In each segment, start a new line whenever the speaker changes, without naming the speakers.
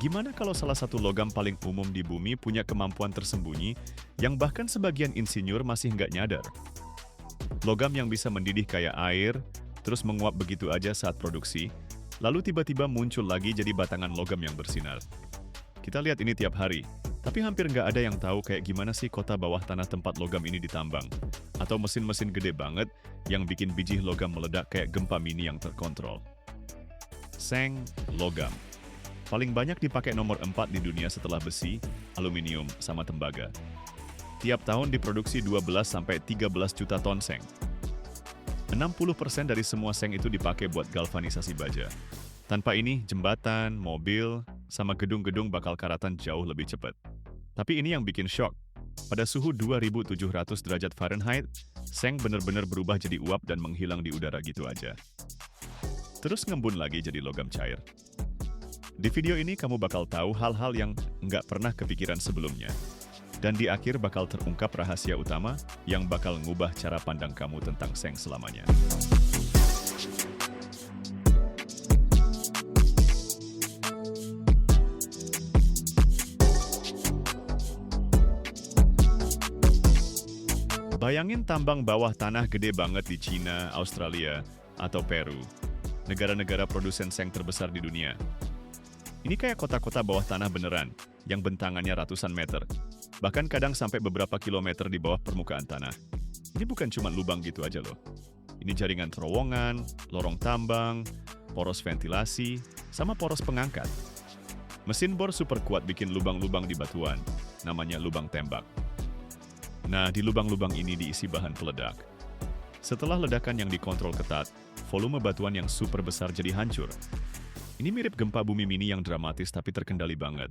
Gimana kalau salah satu logam paling umum di bumi punya kemampuan tersembunyi yang bahkan sebagian insinyur masih nggak nyadar? Logam yang bisa mendidih kayak air, terus menguap begitu aja saat produksi, lalu tiba-tiba muncul lagi jadi batangan logam yang bersinar. Kita lihat ini tiap hari, tapi hampir nggak ada yang tahu kayak gimana sih kota bawah tanah tempat logam ini ditambang. Atau mesin-mesin gede banget yang bikin biji logam meledak kayak gempa mini yang terkontrol. Seng logam. Paling banyak dipakai nomor 4 di dunia setelah besi, aluminium, sama tembaga. Tiap tahun diproduksi 12-13 juta ton seng. 60% dari semua seng itu dipakai buat galvanisasi baja. Tanpa ini, jembatan, mobil, sama gedung-gedung bakal karatan jauh lebih cepat. Tapi ini yang bikin shock. Pada suhu 2700 derajat Fahrenheit, seng benar-benar berubah jadi uap dan menghilang di udara gitu aja. Terus ngembun lagi jadi logam cair. Di video ini kamu bakal tahu hal-hal yang nggak pernah kepikiran sebelumnya. Dan di akhir bakal terungkap rahasia utama yang bakal ngubah cara pandang kamu tentang seng selamanya. Bayangin tambang bawah tanah gede banget di Cina, Australia, atau Peru. Negara-negara produsen seng terbesar di dunia. Ini kayak kota-kota bawah tanah beneran, yang bentangannya ratusan meter. Bahkan kadang sampai beberapa kilometer di bawah permukaan tanah. Ini bukan cuma lubang gitu aja loh. Ini jaringan terowongan, lorong tambang, poros ventilasi, sama poros pengangkat. Mesin bor super kuat bikin lubang-lubang di batuan, namanya lubang tembak. Nah, di lubang-lubang ini diisi bahan peledak. Setelah ledakan yang dikontrol ketat, volume batuan yang super besar jadi hancur. Ini mirip gempa bumi mini yang dramatis tapi terkendali banget.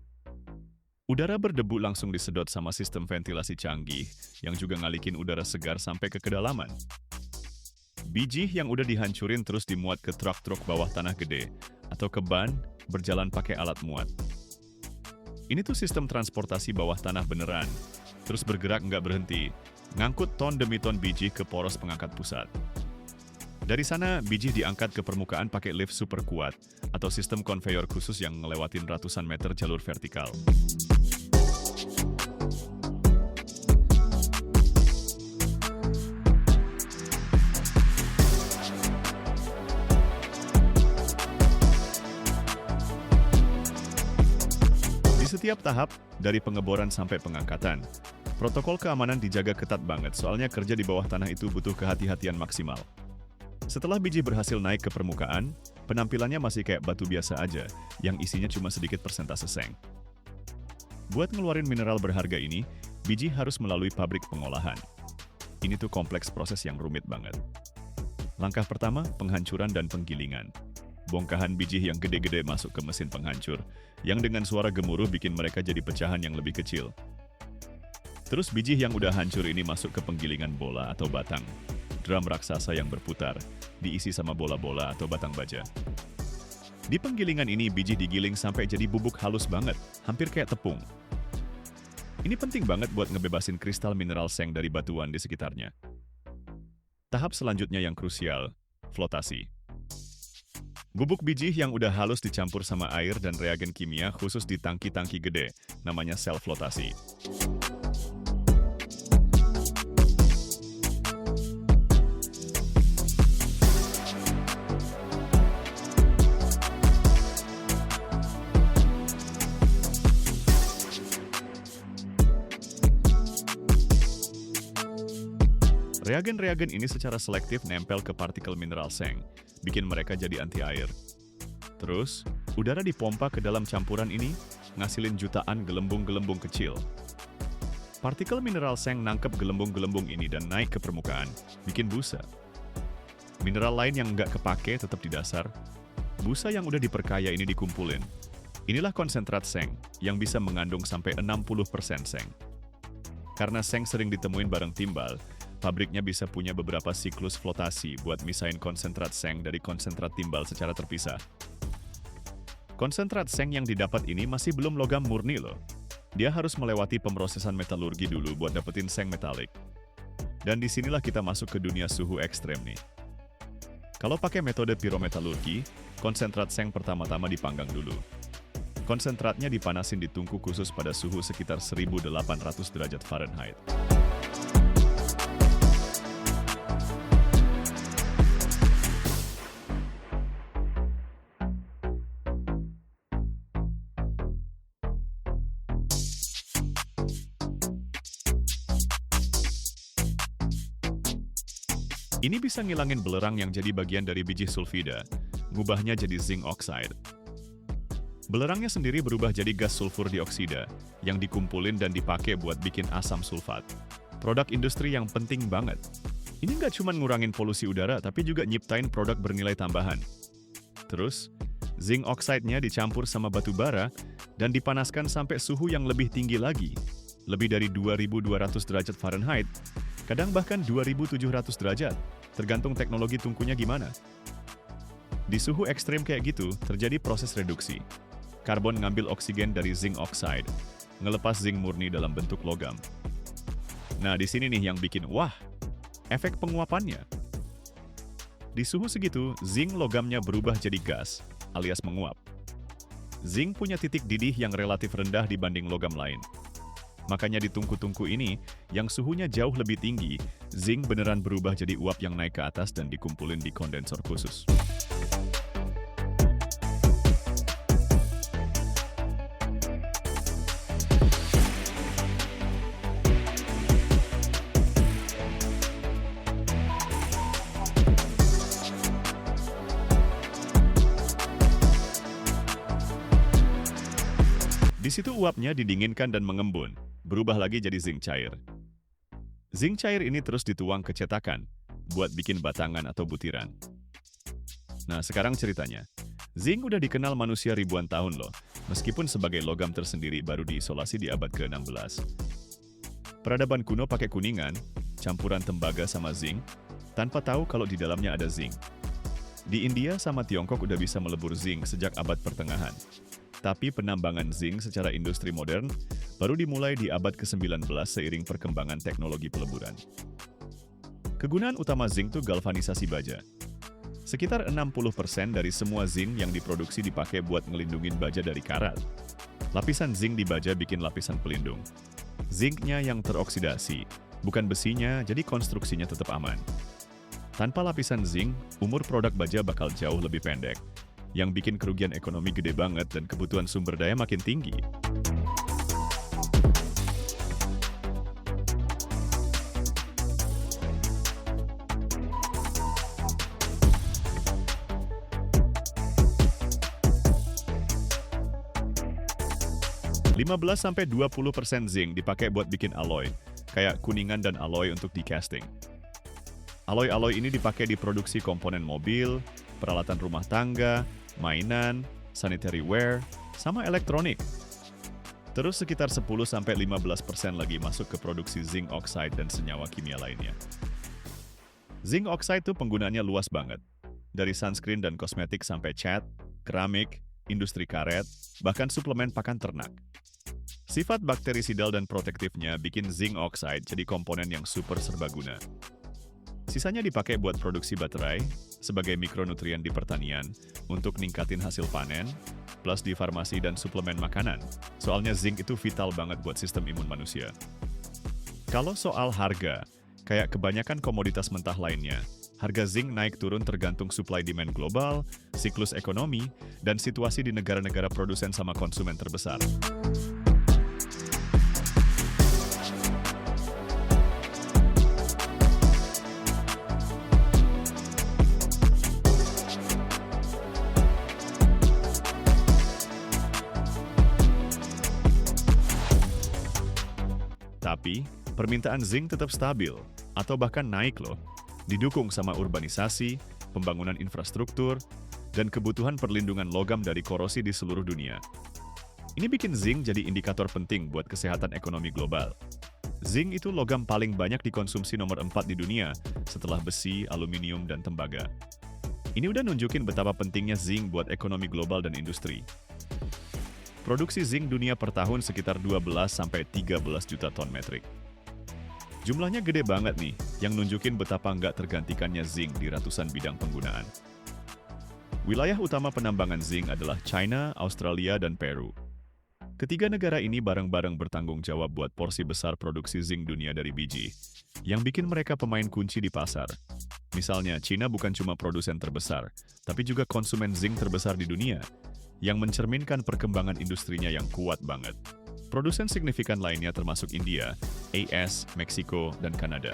Udara berdebu langsung disedot sama sistem ventilasi canggih yang juga ngalikin udara segar sampai ke kedalaman. Biji yang udah dihancurin terus dimuat ke truk-truk bawah tanah gede atau ke ban berjalan pakai alat muat. Ini tuh sistem transportasi bawah tanah beneran, terus bergerak nggak berhenti, ngangkut ton demi ton biji ke poros pengangkat pusat. Dari sana, biji diangkat ke permukaan pakai lift super kuat atau sistem konveyor khusus yang ngelewatin ratusan meter jalur vertikal. Di setiap tahap, dari pengeboran sampai pengangkatan, protokol keamanan dijaga ketat banget soalnya kerja di bawah tanah itu butuh kehati-hatian maksimal. Setelah biji berhasil naik ke permukaan, penampilannya masih kayak batu biasa aja, yang isinya cuma sedikit persentase seng. Buat ngeluarin mineral berharga ini, biji harus melalui pabrik pengolahan. Ini tuh kompleks proses yang rumit banget. Langkah pertama, penghancuran dan penggilingan. Bongkahan biji yang gede-gede masuk ke mesin penghancur, yang dengan suara gemuruh bikin mereka jadi pecahan yang lebih kecil. Terus biji yang udah hancur ini masuk ke penggilingan bola atau batang. Drum raksasa yang berputar, diisi sama bola-bola atau batang baja. Di penggilingan ini, biji digiling sampai jadi bubuk halus banget, hampir kayak tepung. Ini penting banget buat ngebebasin kristal mineral seng dari batuan di sekitarnya. Tahap selanjutnya yang krusial, flotasi. Bubuk biji yang udah halus dicampur sama air dan reagen kimia khusus di tangki-tangki gede, namanya sel flotasi. Reagen-reagen ini secara selektif nempel ke partikel mineral seng, bikin mereka jadi anti air. Terus, udara dipompa ke dalam campuran ini, ngasilin jutaan gelembung-gelembung kecil. Partikel mineral seng nangkep gelembung-gelembung ini dan naik ke permukaan, bikin busa. Mineral lain yang nggak kepake tetap di dasar. Busa yang udah diperkaya ini dikumpulin. Inilah konsentrat seng, yang bisa mengandung sampai 60% seng. Karena seng sering ditemuin bareng timbal, pabriknya bisa punya beberapa siklus flotasi buat misahin konsentrat seng dari konsentrat timbal secara terpisah. Konsentrat seng yang didapat ini masih belum logam murni loh. Dia harus melewati pemrosesan metalurgi dulu buat dapetin seng metalik. Dan disinilah kita masuk ke dunia suhu ekstrem nih. Kalau pakai metode pirometalurgi, konsentrat seng pertama-tama dipanggang dulu. Konsentratnya dipanasin di tungku khusus pada suhu sekitar 1.800 derajat Fahrenheit. Ini bisa ngilangin belerang yang jadi bagian dari biji sulfida, ngubahnya jadi zinc oxide. Belerangnya sendiri berubah jadi gas sulfur dioksida, yang dikumpulin dan dipakai buat bikin asam sulfat. Produk industri yang penting banget. Ini nggak cuma ngurangin polusi udara, tapi juga nyiptain produk bernilai tambahan. Terus, zinc oxide-nya dicampur sama batu bara dan dipanaskan sampai suhu yang lebih tinggi lagi, lebih dari 2.200 derajat Fahrenheit, kadang bahkan 2.700 derajat, tergantung teknologi tungkunya gimana. Di suhu ekstrim kayak gitu, terjadi proses reduksi. Karbon ngambil oksigen dari zinc oxide, ngelepas zinc murni dalam bentuk logam. Nah, di sini nih yang bikin wah, efek penguapannya. Di suhu segitu, zinc logamnya berubah jadi gas, alias menguap. Zinc punya titik didih yang relatif rendah dibanding logam lain. Makanya di tungku-tungku ini, yang suhunya jauh lebih tinggi, zinc beneran berubah jadi uap yang naik ke atas dan dikumpulin di kondensor khusus. Di situ uapnya didinginkan dan mengembun, berubah lagi jadi zinc cair. Zinc cair ini terus dituang ke cetakan, buat bikin batangan atau butiran. Nah, sekarang ceritanya. Zinc udah dikenal manusia ribuan tahun loh, meskipun sebagai logam tersendiri baru diisolasi di abad ke-16. Peradaban kuno pakai kuningan, campuran tembaga sama zinc, tanpa tahu kalau di dalamnya ada zinc. Di India sama Tiongkok udah bisa melebur zinc sejak abad pertengahan. Tapi penambangan zinc secara industri modern baru dimulai di abad ke-19 seiring perkembangan teknologi peleburan. Kegunaan utama zinc itu galvanisasi baja. Sekitar 60% dari semua zinc yang diproduksi dipakai buat ngelindungin baja dari karat. Lapisan zinc di baja bikin lapisan pelindung. Zincnya yang teroksidasi, bukan besinya, jadi konstruksinya tetap aman. Tanpa lapisan zinc, umur produk baja bakal jauh lebih pendek, yang bikin kerugian ekonomi gede banget dan kebutuhan sumber daya makin tinggi. (15–20% zinc dipakai buat bikin alloy, kayak kuningan dan alloy untuk di casting. Alloy-alloy ini dipakai di produksi komponen mobil, peralatan rumah tangga, mainan, sanitary ware, sama elektronik. Terus sekitar 10–15% lagi masuk ke produksi zinc oxide dan senyawa kimia lainnya. Zinc oxide tuh penggunaannya luas banget. Dari sunscreen dan kosmetik sampai cat, keramik, industri karet, bahkan suplemen pakan ternak. Sifat bakterisidal dan protektifnya bikin zinc oxide jadi komponen yang super serbaguna. Sisanya dipakai buat produksi baterai, sebagai mikronutrien di pertanian, untuk ningkatin hasil panen, plus di farmasi dan suplemen makanan. Soalnya zinc itu vital banget buat sistem imun manusia. Kalau soal harga, kayak kebanyakan komoditas mentah lainnya, harga zinc naik turun tergantung supply-demand global, siklus ekonomi, dan situasi di negara-negara produsen sama konsumen terbesar. Tapi, permintaan zinc tetap stabil, atau bahkan naik loh, didukung sama urbanisasi, pembangunan infrastruktur, dan kebutuhan perlindungan logam dari korosi di seluruh dunia. Ini bikin zinc jadi indikator penting buat kesehatan ekonomi global. Zinc itu logam paling banyak dikonsumsi nomor 4 di dunia, setelah besi, aluminium, dan tembaga. Ini udah nunjukin betapa pentingnya zinc buat ekonomi global dan industri. Produksi zinc dunia per tahun sekitar 12–13 juta ton metrik. Jumlahnya gede banget nih, yang nunjukin betapa nggak tergantikannya zinc di ratusan bidang penggunaan. Wilayah utama penambangan zinc adalah China, Australia, dan Peru. Ketiga negara ini bareng-bareng bertanggung jawab buat porsi besar produksi zinc dunia dari biji, yang bikin mereka pemain kunci di pasar. Misalnya, China bukan cuma produsen terbesar, tapi juga konsumen zinc terbesar di dunia, yang mencerminkan perkembangan industrinya yang kuat banget. Produsen signifikan lainnya termasuk India, AS, Meksiko, dan Kanada.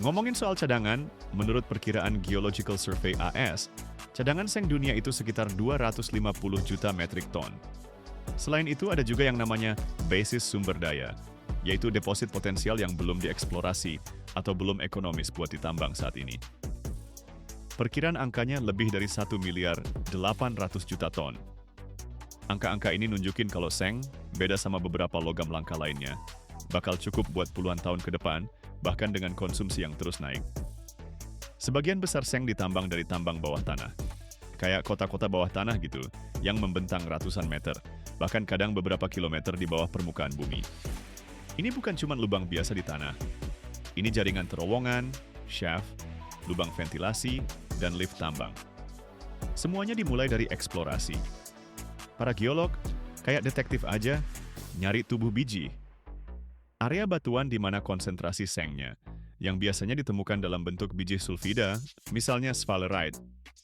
Ngomongin soal cadangan, menurut perkiraan Geological Survey AS, cadangan seng dunia itu sekitar 250 juta metrik ton. Selain itu ada juga yang namanya basis sumber daya, yaitu deposit potensial yang belum dieksplorasi atau belum ekonomis buat ditambang saat ini. Perkiraan angkanya lebih dari 1 miliar 800 juta ton. Angka-angka ini nunjukin kalau seng, beda sama beberapa logam langka lainnya, bakal cukup buat puluhan tahun ke depan, bahkan dengan konsumsi yang terus naik. Sebagian besar seng ditambang dari tambang bawah tanah. Kayak kota-kota bawah tanah gitu, yang membentang ratusan meter, bahkan kadang beberapa kilometer di bawah permukaan bumi. Ini bukan cuma lubang biasa di tanah. Ini jaringan terowongan, shaft, lubang ventilasi, dan lift tambang. Semuanya dimulai dari eksplorasi. Para geolog, kayak detektif aja, nyari tubuh biji. Area batuan di mana konsentrasi sengnya, yang biasanya ditemukan dalam bentuk biji sulfida, misalnya sphalerite,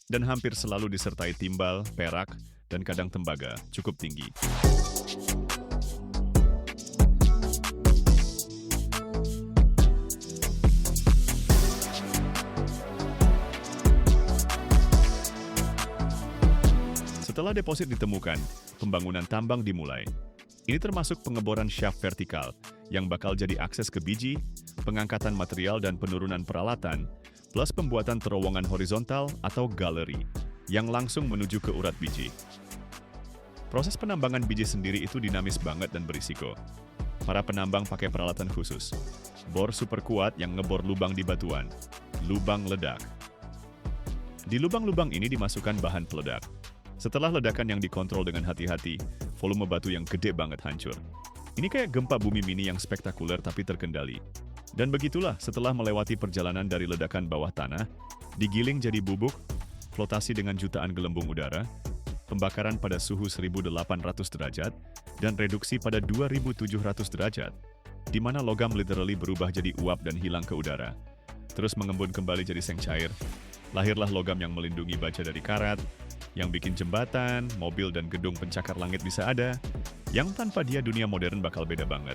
dan hampir selalu disertai timbal, perak, dan kadang tembaga, cukup tinggi. Setelah deposit ditemukan, pembangunan tambang dimulai. Ini termasuk pengeboran shaft vertikal, yang bakal jadi akses ke biji, pengangkatan material dan penurunan peralatan, plus pembuatan terowongan horizontal atau galeri, yang langsung menuju ke urat biji. Proses penambangan biji sendiri itu dinamis banget dan berisiko. Para penambang pakai peralatan khusus. Bor super kuat yang ngebor lubang di batuan. Lubang ledak. Di lubang-lubang ini dimasukkan bahan peledak. Setelah ledakan yang dikontrol dengan hati-hati, volume batu yang gede banget hancur. Ini kayak gempa bumi mini yang spektakuler tapi terkendali. Dan begitulah setelah melewati perjalanan dari ledakan bawah tanah, digiling jadi bubuk, flotasi dengan jutaan gelembung udara, pembakaran pada suhu 1800 derajat, dan reduksi pada 2700 derajat, di mana logam literally berubah jadi uap dan hilang ke udara. Terus mengembun kembali jadi seng cair, lahirlah logam yang melindungi baja dari karat, yang bikin jembatan, mobil, dan gedung pencakar langit bisa ada, yang tanpa dia dunia modern bakal beda banget.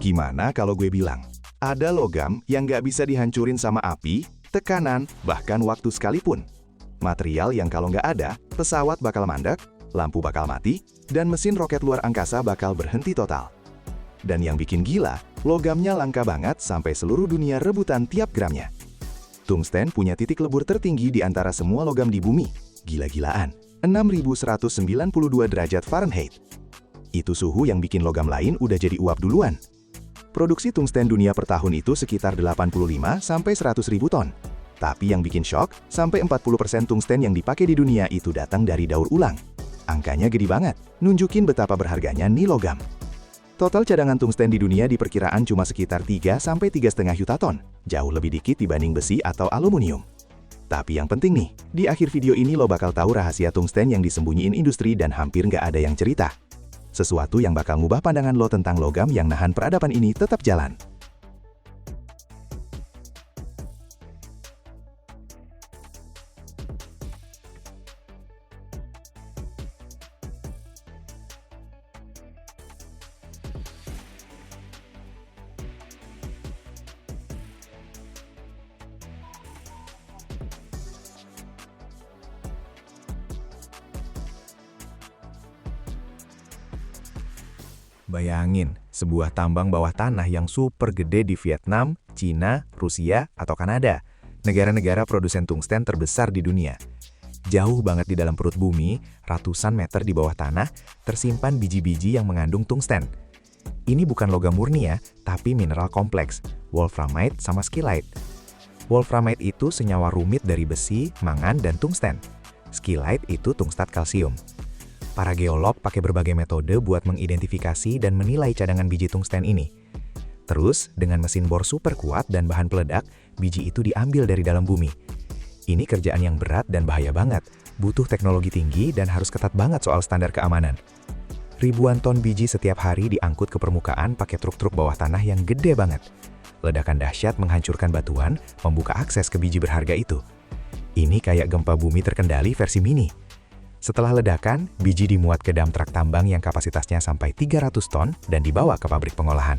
Gimana kalau gue bilang, ada logam yang nggak bisa dihancurin sama api, tekanan, bahkan waktu sekalipun. Material yang kalau nggak ada, pesawat bakal mandek, lampu bakal mati, dan mesin roket luar angkasa bakal berhenti total. Dan yang bikin gila, logamnya langka banget sampai seluruh dunia rebutan tiap gramnya. Tungsten punya titik lebur tertinggi di antara semua logam di bumi. Gila-gilaan, 6.192 derajat Fahrenheit. Itu suhu yang bikin logam lain udah jadi uap duluan. Produksi tungsten dunia per tahun itu sekitar 85 sampai 100 ribu ton. Tapi yang bikin shock, sampai 40% tungsten yang dipakai di dunia itu datang dari daur ulang. Angkanya gede banget, nunjukin betapa berharganya nih logam. Total cadangan tungsten di dunia diperkiraan cuma sekitar 3 sampai 3,5 juta ton, jauh lebih dikit dibanding besi atau aluminium. Tapi yang penting nih, di akhir video ini lo bakal tahu rahasia tungsten yang disembunyiin industri dan hampir nggak ada yang cerita. Sesuatu yang bakal ngubah pandangan lo tentang logam yang nahan peradaban ini tetap jalan. Bayangin, sebuah tambang bawah tanah yang super gede di Vietnam, Cina, Rusia, atau Kanada, negara-negara produsen tungsten terbesar di dunia. Jauh banget di dalam perut bumi, ratusan meter di bawah tanah, tersimpan biji-biji yang mengandung tungsten. Ini bukan logam murni ya, tapi mineral kompleks, wolframite sama skillite. Wolframite itu senyawa rumit dari besi, mangan, dan tungsten. Skillite itu tungstat kalsium. Para geolog pakai berbagai metode buat mengidentifikasi dan menilai cadangan biji tungsten ini. Terus, dengan mesin bor super kuat dan bahan peledak, biji itu diambil dari dalam bumi. Ini kerjaan yang berat dan bahaya banget, butuh teknologi tinggi dan harus ketat banget soal standar keamanan. Ribuan ton biji setiap hari diangkut ke permukaan pakai truk-truk bawah tanah yang gede banget. Ledakan dahsyat menghancurkan batuan, membuka akses ke biji berharga itu. Ini kayak gempa bumi terkendali versi mini. Setelah ledakan, biji dimuat ke dam truk tambang yang kapasitasnya sampai 300 ton dan dibawa ke pabrik pengolahan.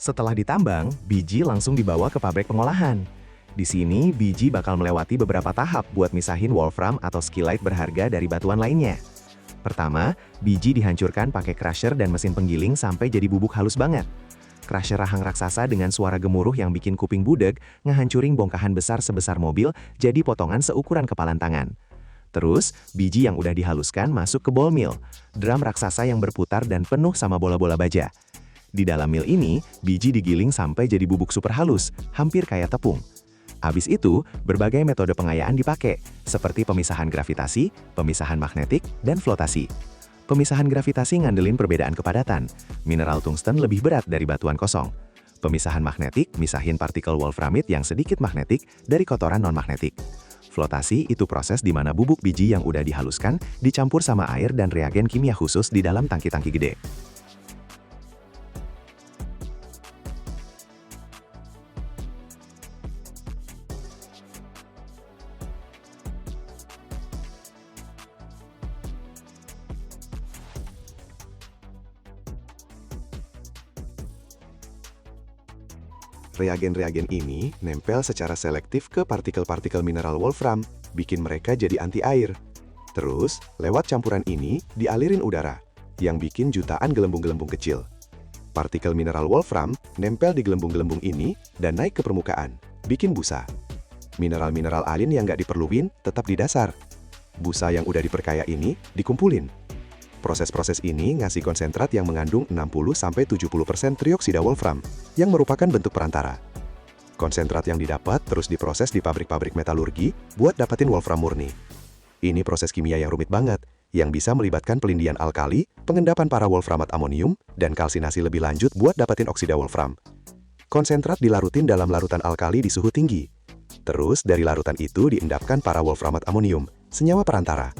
Setelah ditambang, biji langsung dibawa ke pabrik pengolahan. Di sini, biji bakal melewati beberapa tahap buat misahin wolfram atau skillite berharga dari batuan lainnya. Pertama, biji dihancurkan pakai crusher dan mesin penggiling sampai jadi bubuk halus banget. Crusher rahang raksasa dengan suara gemuruh yang bikin kuping budeg, ngehancurin bongkahan besar sebesar mobil jadi potongan seukuran kepalan tangan. Terus, biji yang udah dihaluskan masuk ke ball mill, drum raksasa yang berputar dan penuh sama bola-bola baja. Di dalam mill ini, biji digiling sampai jadi bubuk super halus, hampir kayak tepung. Habis itu, berbagai metode pengayaan dipakai, seperti pemisahan gravitasi, pemisahan magnetik, dan flotasi. Pemisahan gravitasi ngandelin perbedaan kepadatan. Mineral tungsten lebih berat dari batuan kosong. Pemisahan magnetik misahin partikel wolframite yang sedikit magnetik dari kotoran non-magnetik. Flotasi itu proses di mana bubuk biji yang udah dihaluskan dicampur sama air dan reagen kimia khusus di dalam tangki-tangki gede. Reagen-reagen ini nempel secara selektif ke partikel-partikel mineral wolfram, bikin mereka jadi anti air. Terus, lewat campuran ini, dialirin udara, yang bikin jutaan gelembung-gelembung kecil. Partikel mineral wolfram nempel di gelembung-gelembung ini dan naik ke permukaan, bikin busa. Mineral-mineral alin yang nggak diperluin tetap di dasar. Busa yang udah diperkaya ini dikumpulin. Proses-proses ini ngasih konsentrat yang mengandung 60-70% trioksida wolfram, yang merupakan bentuk perantara. Konsentrat yang didapat terus diproses di pabrik-pabrik metalurgi buat dapetin wolfram murni. Ini proses kimia yang rumit banget, yang bisa melibatkan pelindian alkali, pengendapan para wolframat amonium, dan kalsinasi lebih lanjut buat dapetin oksida wolfram. Konsentrat dilarutin dalam larutan alkali di suhu tinggi. Terus dari larutan itu diendapkan para wolframat amonium, senyawa perantara.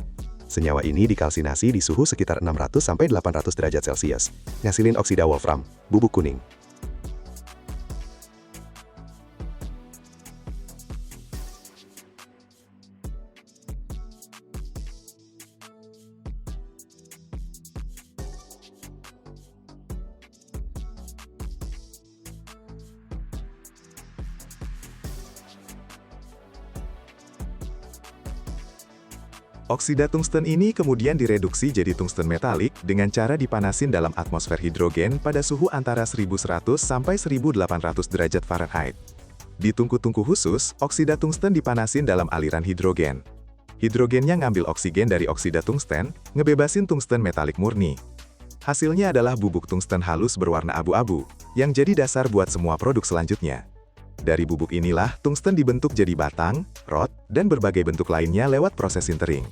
Senyawa ini dikalsinasi di suhu sekitar 600-800 derajat Celcius, ngasilin oksida wolfram, bubuk kuning. Oksida tungsten ini kemudian direduksi jadi tungsten metalik dengan cara dipanasin dalam atmosfer hidrogen pada suhu antara 1100 sampai 1800 derajat Fahrenheit. Di tungku-tungku khusus, oksida tungsten dipanasin dalam aliran hidrogen. Hidrogennya ngambil oksigen dari oksida tungsten, ngebebasin tungsten metalik murni. Hasilnya adalah bubuk tungsten halus berwarna abu-abu, yang jadi dasar buat semua produk selanjutnya. Dari bubuk inilah, tungsten dibentuk jadi batang, rod, dan berbagai bentuk lainnya lewat proses sintering.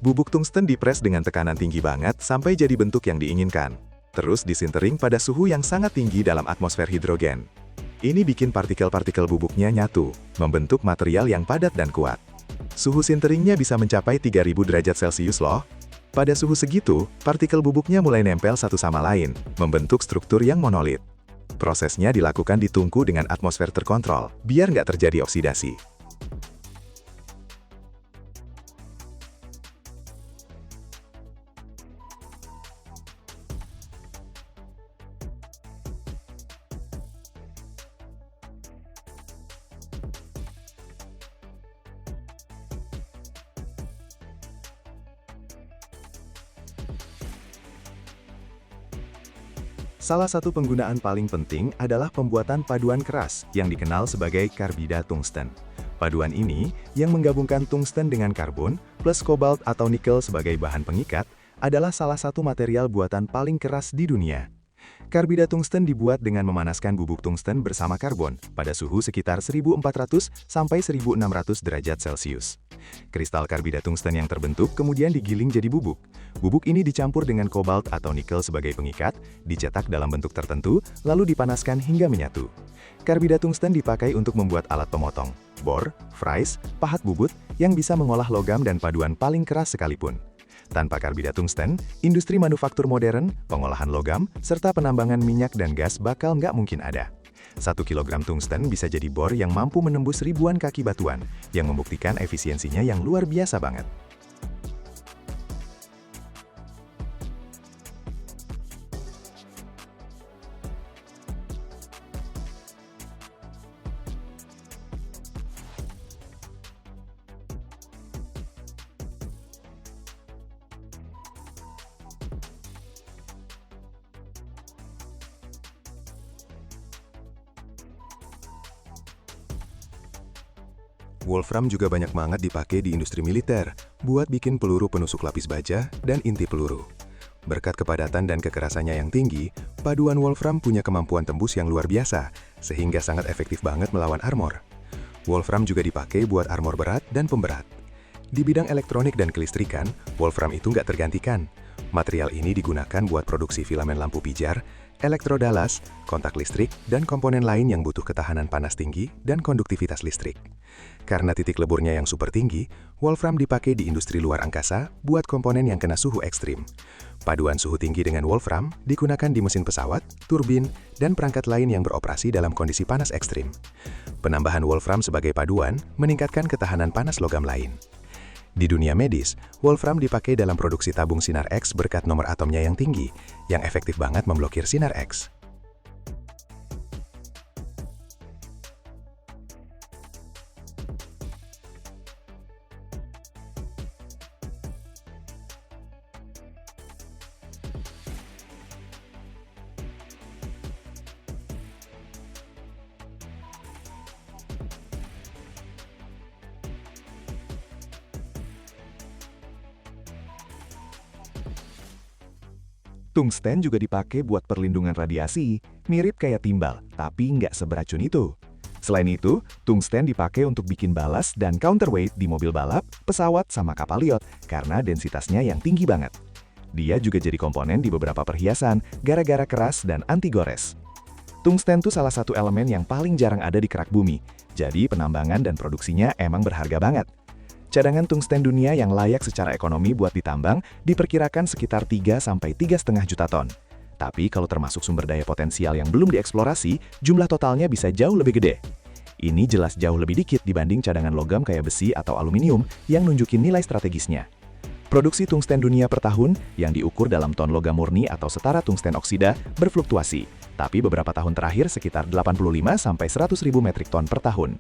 Bubuk tungsten dipres dengan tekanan tinggi banget sampai jadi bentuk yang diinginkan. Terus disintering pada suhu yang sangat tinggi dalam atmosfer hidrogen. Ini bikin partikel-partikel bubuknya nyatu, membentuk material yang padat dan kuat. Suhu sinteringnya bisa mencapai 3000 derajat Celcius loh. Pada suhu segitu, partikel bubuknya mulai nempel satu sama lain, membentuk struktur yang monolit. Prosesnya dilakukan di tungku dengan atmosfer terkontrol, biar nggak terjadi oksidasi. Salah satu penggunaan paling penting adalah pembuatan paduan keras yang dikenal sebagai karbida tungsten. Paduan ini, yang menggabungkan tungsten dengan karbon plus kobalt atau nikel sebagai bahan pengikat, adalah salah satu material buatan paling keras di dunia. Karbida tungsten dibuat dengan memanaskan bubuk tungsten bersama karbon pada suhu sekitar 1400 sampai 1600 derajat Celcius. Kristal karbida tungsten yang terbentuk kemudian digiling jadi bubuk. Bubuk ini dicampur dengan kobalt atau nikel sebagai pengikat, dicetak dalam bentuk tertentu, lalu dipanaskan hingga menyatu. Karbida tungsten dipakai untuk membuat alat pemotong, bor, fries, pahat bubut, yang bisa mengolah logam dan paduan paling keras sekalipun. Tanpa karbida tungsten, industri manufaktur modern, pengolahan logam, serta penambangan minyak dan gas bakal nggak mungkin ada. 1 kilogram tungsten bisa jadi bor yang mampu menembus ribuan kaki batuan, yang membuktikan efisiensinya yang luar biasa banget. Wolfram juga banyak banget dipakai di industri militer, buat bikin peluru penusuk lapis baja dan inti peluru. Berkat kepadatan dan kekerasannya yang tinggi, paduan Wolfram punya kemampuan tembus yang luar biasa, sehingga sangat efektif banget melawan armor. Wolfram juga dipakai buat armor berat dan pemberat. Di bidang elektronik dan kelistrikan, Wolfram itu nggak tergantikan. Material ini digunakan buat produksi filamen lampu pijar, elektrodalas, kontak listrik, dan komponen lain yang butuh ketahanan panas tinggi dan konduktivitas listrik. Karena titik leburnya yang super tinggi, Wolfram dipakai di industri luar angkasa buat komponen yang kena suhu ekstrim. Paduan suhu tinggi dengan Wolfram digunakan di mesin pesawat, turbin, dan perangkat lain yang beroperasi dalam kondisi panas ekstrim. Penambahan Wolfram sebagai paduan meningkatkan ketahanan panas logam lain. Di dunia medis, Wolfram dipakai dalam produksi tabung sinar X berkat nomor atomnya yang tinggi, yang efektif banget memblokir sinar X. Tungsten juga dipakai buat perlindungan radiasi, mirip kayak timbal, tapi nggak seberacun itu. Selain itu, tungsten dipakai untuk bikin balas dan counterweight di mobil balap, pesawat, sama kapal yacht karena densitasnya yang tinggi banget. Dia juga jadi komponen di beberapa perhiasan gara-gara keras dan anti gores. Tungsten tuh salah satu elemen yang paling jarang ada di kerak bumi, jadi penambangan dan produksinya emang berharga banget. Cadangan tungsten dunia yang layak secara ekonomi buat ditambang diperkirakan sekitar 3–3,5 juta ton. Tapi kalau termasuk sumber daya potensial yang belum dieksplorasi, jumlah totalnya bisa jauh lebih gede. Ini jelas jauh lebih dikit dibanding cadangan logam kayak besi atau aluminium yang nunjukin nilai strategisnya. Produksi tungsten dunia per tahun yang diukur dalam ton logam murni atau setara tungsten oksida berfluktuasi, tapi beberapa tahun terakhir sekitar 85–100 ribu metrik ton per tahun.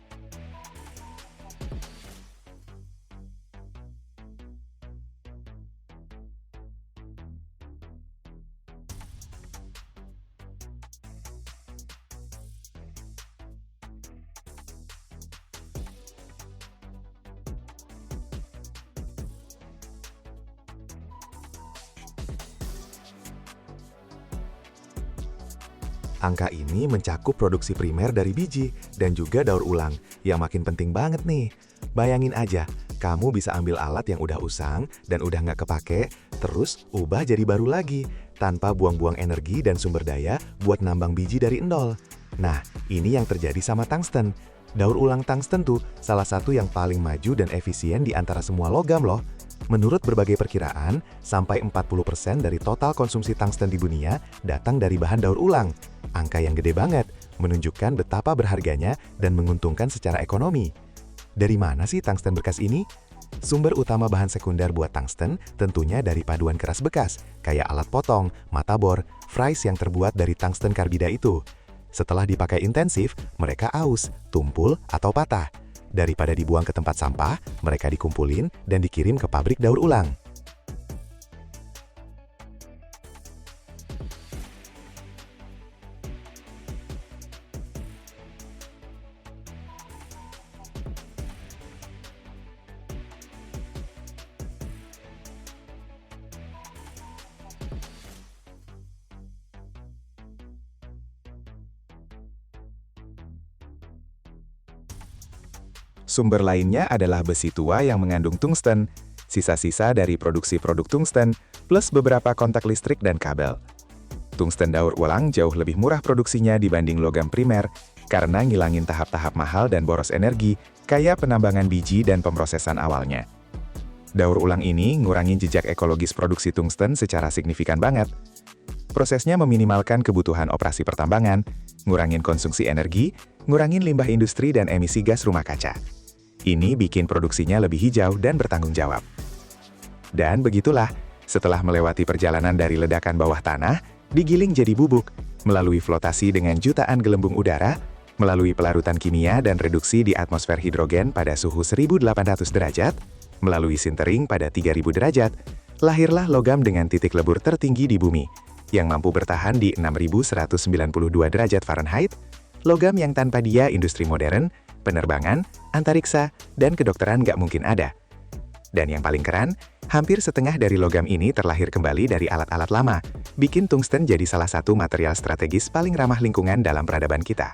Angka ini mencakup produksi primer dari biji dan juga daur ulang, yang makin penting banget nih. Bayangin aja, kamu bisa ambil alat yang udah usang dan udah nggak kepake, terus ubah jadi baru lagi, tanpa buang-buang energi dan sumber daya buat nambang biji dari nol. Nah, ini yang terjadi sama tungsten. Daur ulang tungsten tuh salah satu yang paling maju dan efisien di antara semua logam loh. Menurut berbagai perkiraan, sampai 40% dari total konsumsi tungsten di dunia datang dari bahan daur ulang. Angka yang gede banget, menunjukkan betapa berharganya dan menguntungkan secara ekonomi. Dari mana sih tungsten bekas ini? Sumber utama bahan sekunder buat tungsten tentunya dari paduan keras bekas, kayak alat potong, mata bor, fries yang terbuat dari tungsten karbida itu. Setelah dipakai intensif, mereka aus, tumpul, atau patah. Daripada dibuang ke tempat sampah, mereka dikumpulin dan dikirim ke pabrik daur ulang. Sumber lainnya adalah besi tua yang mengandung tungsten, sisa-sisa dari produksi produk tungsten, plus beberapa kontak listrik dan kabel. Tungsten daur ulang jauh lebih murah produksinya dibanding logam primer, karena ngilangin tahap-tahap mahal dan boros energi, kayak penambangan biji dan pemrosesan awalnya. Daur ulang ini ngurangin jejak ekologis produksi tungsten secara signifikan banget. Prosesnya meminimalkan kebutuhan operasi pertambangan, ngurangin konsumsi energi, ngurangin limbah industri dan emisi gas rumah kaca. Ini bikin produksinya lebih hijau dan bertanggung jawab. Dan begitulah, setelah melewati perjalanan dari ledakan bawah tanah, digiling jadi bubuk, melalui flotasi dengan jutaan gelembung udara, melalui pelarutan kimia dan reduksi di atmosfer hidrogen pada suhu 1800 derajat, melalui sintering pada 3000 derajat, lahirlah logam dengan titik lebur tertinggi di bumi, yang mampu bertahan di 6192 derajat Fahrenheit, logam yang tanpa dia industri modern, penerbangan, antariksa, dan kedokteran nggak mungkin ada. Dan yang paling keren, hampir setengah dari logam ini terlahir kembali dari alat-alat lama, bikin tungsten jadi salah satu material strategis paling ramah lingkungan dalam peradaban kita.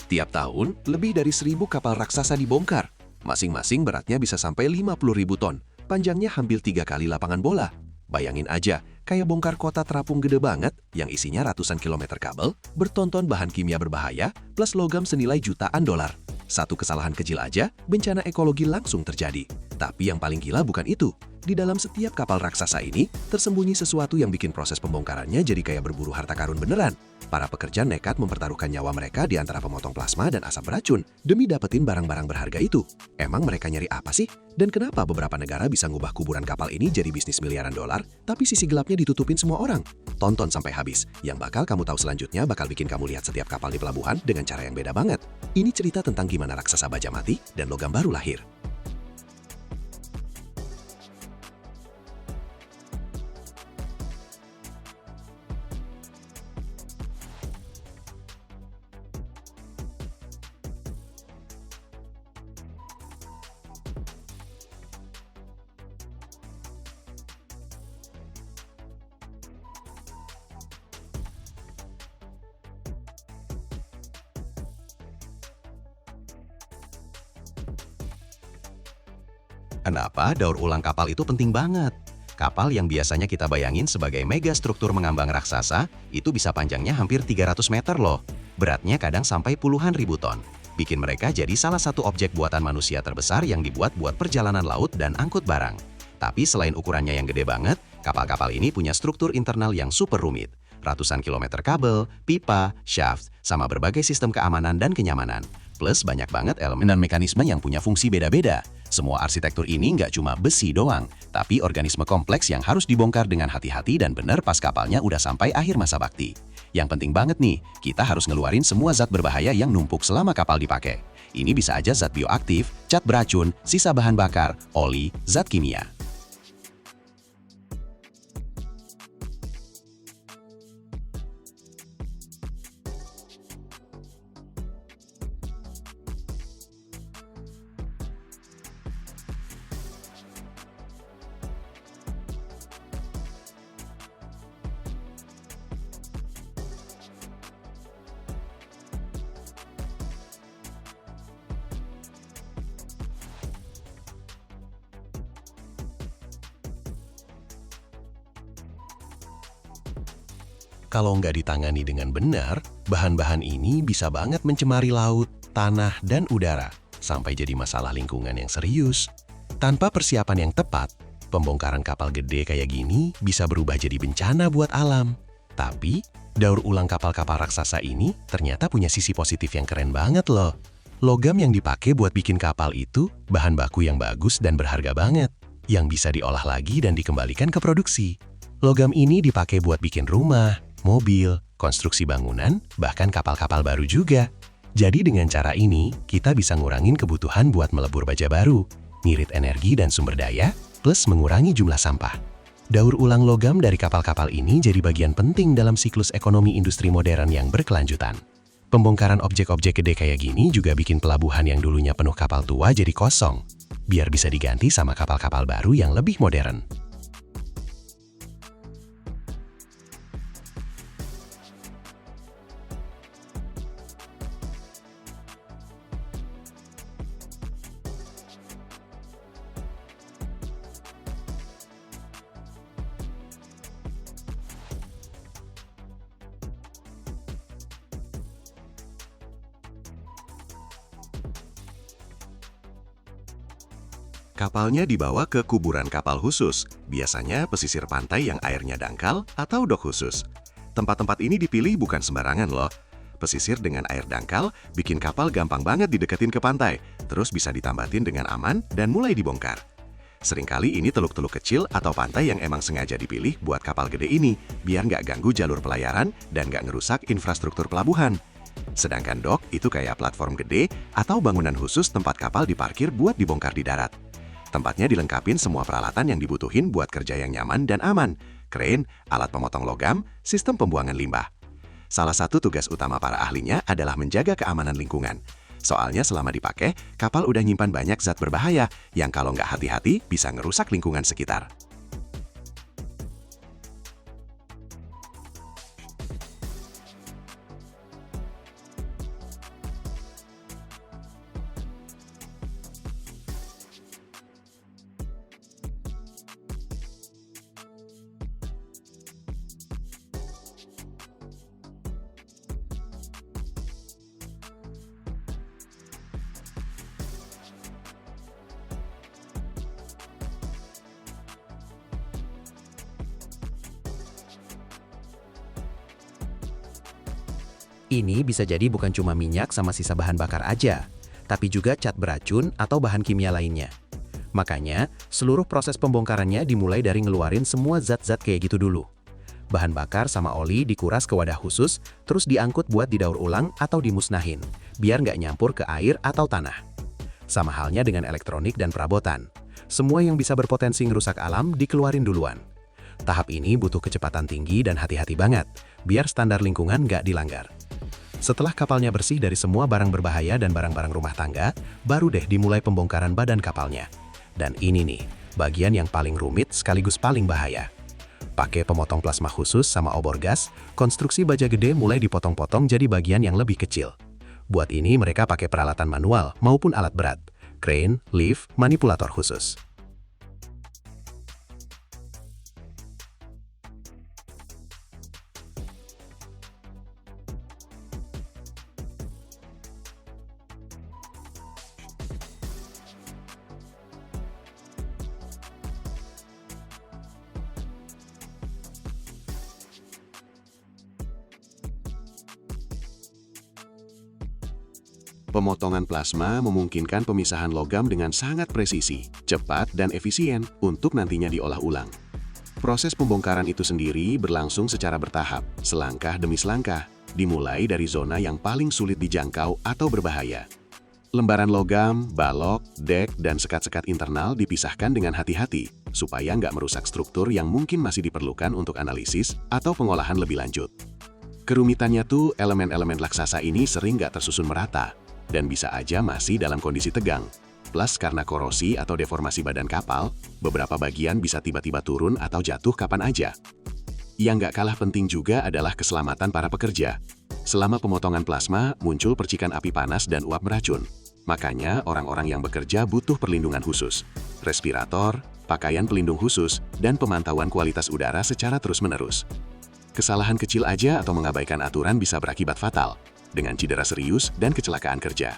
Tiap tahun, lebih dari 1.000 kapal raksasa dibongkar. Masing-masing beratnya bisa sampai 50.000 ton, panjangnya hampir 3 kali lapangan bola. Bayangin aja, kayak bongkar kota terapung gede banget, yang isinya ratusan kilometer kabel, bertonton bahan kimia berbahaya, plus logam senilai jutaan dolar. Satu kesalahan kecil aja, bencana ekologi langsung terjadi. Tapi yang paling gila bukan itu. Di dalam setiap kapal raksasa ini, tersembunyi sesuatu yang bikin proses pembongkarannya jadi kayak berburu harta karun beneran. Para pekerja nekat mempertaruhkan nyawa mereka di antara pemotong plasma dan asap beracun demi dapetin barang-barang berharga itu. Emang mereka nyari apa sih? Dan kenapa beberapa negara bisa ngubah kuburan kapal ini jadi bisnis miliaran dolar, tapi sisi gelapnya ditutupin semua orang? Tonton sampai habis. Yang bakal kamu tahu selanjutnya bakal bikin kamu lihat setiap kapal di pelabuhan dengan cara yang beda banget. Ini cerita tentang gimana raksasa baja mati dan logam baru lahir. Kenapa daur ulang kapal itu penting banget? Kapal yang biasanya kita bayangin sebagai mega struktur mengambang raksasa, itu bisa panjangnya hampir 300 meter loh. Beratnya kadang sampai puluhan ribu ton. Bikin mereka jadi salah satu objek buatan manusia terbesar yang dibuat buat perjalanan laut dan angkut barang. Tapi selain ukurannya yang gede banget, kapal-kapal ini punya struktur internal yang super rumit. Ratusan kilometer kabel, pipa, shaft, sama berbagai sistem keamanan dan kenyamanan. Plus banyak banget elemen dan mekanisme yang punya fungsi beda-beda. Semua arsitektur ini nggak cuma besi doang, tapi organisme kompleks yang harus dibongkar dengan hati-hati dan benar pas kapalnya udah sampai akhir masa bakti. Yang penting banget nih, kita harus ngeluarin semua zat berbahaya yang numpuk selama kapal dipakai. Ini bisa aja zat bioaktif, cat beracun, sisa bahan bakar, oli, zat kimia. Kalau nggak ditangani dengan benar, bahan-bahan ini bisa banget mencemari laut, tanah, dan udara, sampai jadi masalah lingkungan yang serius. Tanpa persiapan yang tepat, pembongkaran kapal gede kayak gini bisa berubah jadi bencana buat alam. Tapi, daur ulang kapal-kapal raksasa ini ternyata punya sisi positif yang keren banget loh. Logam yang dipakai buat bikin kapal itu bahan baku yang bagus dan berharga banget, yang bisa diolah lagi dan dikembalikan ke produksi. Logam ini dipakai buat bikin rumah, mobil, konstruksi bangunan, bahkan kapal-kapal baru juga. Jadi dengan cara ini, kita bisa ngurangin kebutuhan buat melebur baja baru, ngirit energi dan sumber daya, plus mengurangi jumlah sampah. Daur ulang logam dari kapal-kapal ini jadi bagian penting dalam siklus ekonomi industri modern yang berkelanjutan. Pembongkaran objek-objek gede kayak gini juga bikin pelabuhan yang dulunya penuh kapal tua jadi kosong, biar bisa diganti sama kapal-kapal baru yang lebih modern. Kapalnya dibawa ke kuburan kapal khusus, biasanya pesisir pantai yang airnya dangkal atau dok khusus. Tempat-tempat ini dipilih bukan sembarangan loh. Pesisir dengan air dangkal bikin kapal gampang banget dideketin ke pantai, terus bisa ditambatin dengan aman dan mulai dibongkar. Seringkali ini teluk-teluk kecil atau pantai yang emang sengaja dipilih buat kapal gede ini, biar nggak ganggu jalur pelayaran dan nggak ngerusak infrastruktur pelabuhan. Sedangkan dok itu kayak platform gede atau bangunan khusus tempat kapal diparkir buat dibongkar di darat. Tempatnya dilengkapin semua peralatan yang dibutuhin buat kerja yang nyaman dan aman. Crane, alat pemotong logam, sistem pembuangan limbah. Salah satu tugas utama para ahlinya adalah menjaga keamanan lingkungan. Soalnya selama dipakai, kapal udah nyimpan banyak zat berbahaya yang kalau nggak hati-hati bisa ngerusak lingkungan sekitar. Ini bisa jadi bukan cuma minyak sama sisa bahan bakar aja, tapi juga cat beracun atau bahan kimia lainnya. Makanya, seluruh proses pembongkarannya dimulai dari ngeluarin semua zat-zat kayak gitu dulu. Bahan bakar sama oli dikuras ke wadah khusus, terus diangkut buat didaur ulang atau dimusnahin, biar nggak nyampur ke air atau tanah. Sama halnya dengan elektronik dan perabotan. Semua yang bisa berpotensi ngerusak alam dikeluarin duluan. Tahap ini butuh kecepatan tinggi dan hati-hati banget, biar standar lingkungan nggak dilanggar. Setelah kapalnya bersih dari semua barang berbahaya dan barang-barang rumah tangga, baru deh dimulai pembongkaran badan kapalnya. Dan ini nih, bagian yang paling rumit sekaligus paling bahaya. Pakai pemotong plasma khusus sama obor gas, konstruksi baja gede mulai dipotong-potong jadi bagian yang lebih kecil. Buat ini mereka pakai peralatan manual maupun alat berat, crane, lift, manipulator khusus. Pemotongan plasma memungkinkan pemisahan logam dengan sangat presisi, cepat, dan efisien untuk nantinya diolah ulang. Proses pembongkaran itu sendiri berlangsung secara bertahap, selangkah demi selangkah, dimulai dari zona yang paling sulit dijangkau atau berbahaya. Lembaran logam, balok, dek, dan sekat-sekat internal dipisahkan dengan hati-hati, supaya nggak merusak struktur yang mungkin masih diperlukan untuk analisis atau pengolahan lebih lanjut. Kerumitannya tuh elemen-elemen raksasa ini sering nggak tersusun merata, dan bisa aja masih dalam kondisi tegang. Plus karena korosi atau deformasi badan kapal, beberapa bagian bisa tiba-tiba turun atau jatuh kapan aja. Yang nggak kalah penting juga adalah keselamatan para pekerja. Selama pemotongan plasma, muncul percikan api panas dan uap beracun. Makanya orang-orang yang bekerja butuh perlindungan khusus. Respirator, pakaian pelindung khusus, dan pemantauan kualitas udara secara terus-menerus. Kesalahan kecil aja atau mengabaikan aturan bisa berakibat fatal, dengan cedera serius dan kecelakaan kerja.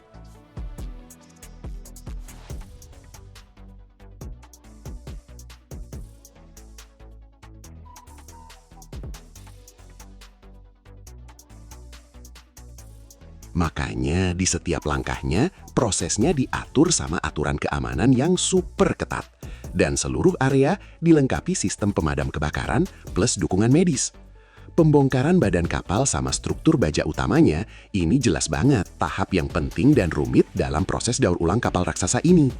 Makanya di setiap langkahnya, prosesnya diatur sama aturan keamanan yang super ketat. Dan seluruh area dilengkapi sistem pemadam kebakaran plus dukungan medis. Pembongkaran badan kapal sama struktur baja utamanya, ini jelas banget tahap yang penting dan rumit dalam proses daur ulang kapal raksasa ini.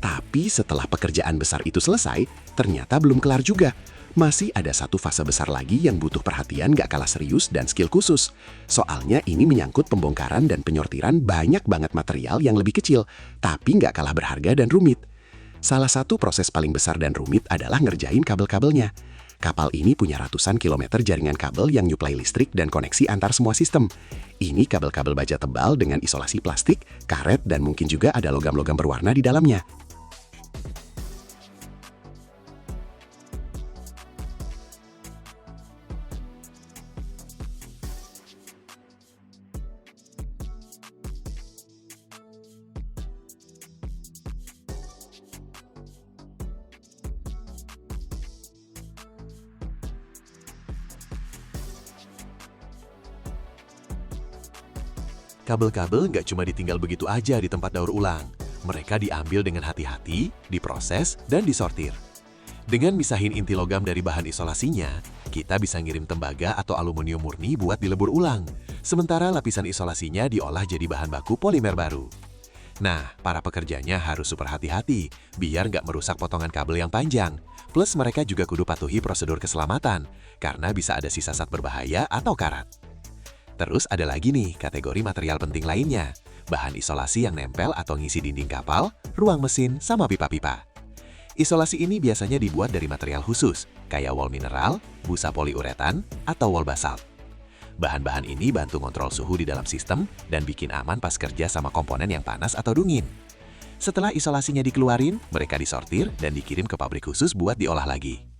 Tapi setelah pekerjaan besar itu selesai, ternyata belum kelar juga. Masih ada satu fase besar lagi yang butuh perhatian gak kalah serius dan skill khusus. Soalnya ini menyangkut pembongkaran dan penyortiran banyak banget material yang lebih kecil, tapi gak kalah berharga dan rumit. Salah satu proses paling besar dan rumit adalah ngerjain kabel-kabelnya. Kapal ini punya ratusan kilometer jaringan kabel yang nyuplai listrik dan koneksi antar semua sistem. Ini kabel-kabel baja tebal dengan isolasi plastik, karet, dan mungkin juga ada logam-logam berwarna di dalamnya. Kabel-kabel nggak cuma ditinggal begitu aja di tempat daur ulang. Mereka diambil dengan hati-hati, diproses, dan disortir. Dengan misahin inti logam dari bahan isolasinya, kita bisa ngirim tembaga atau aluminium murni buat dilebur ulang. Sementara lapisan isolasinya diolah jadi bahan baku polimer baru. Nah, para pekerjanya harus super hati-hati, biar nggak merusak potongan kabel yang panjang. Plus mereka juga kudu patuhi prosedur keselamatan, karena bisa ada sisa zat berbahaya atau karat. Terus ada lagi nih kategori material penting lainnya, bahan isolasi yang nempel atau ngisi dinding kapal, ruang mesin, sama pipa-pipa. Isolasi ini biasanya dibuat dari material khusus, kayak wol mineral, busa poliuretan, atau wol basalt. Bahan-bahan ini bantu kontrol suhu di dalam sistem dan bikin aman pas kerja sama komponen yang panas atau dingin. Setelah isolasinya dikeluarin, mereka disortir dan dikirim ke pabrik khusus buat diolah lagi.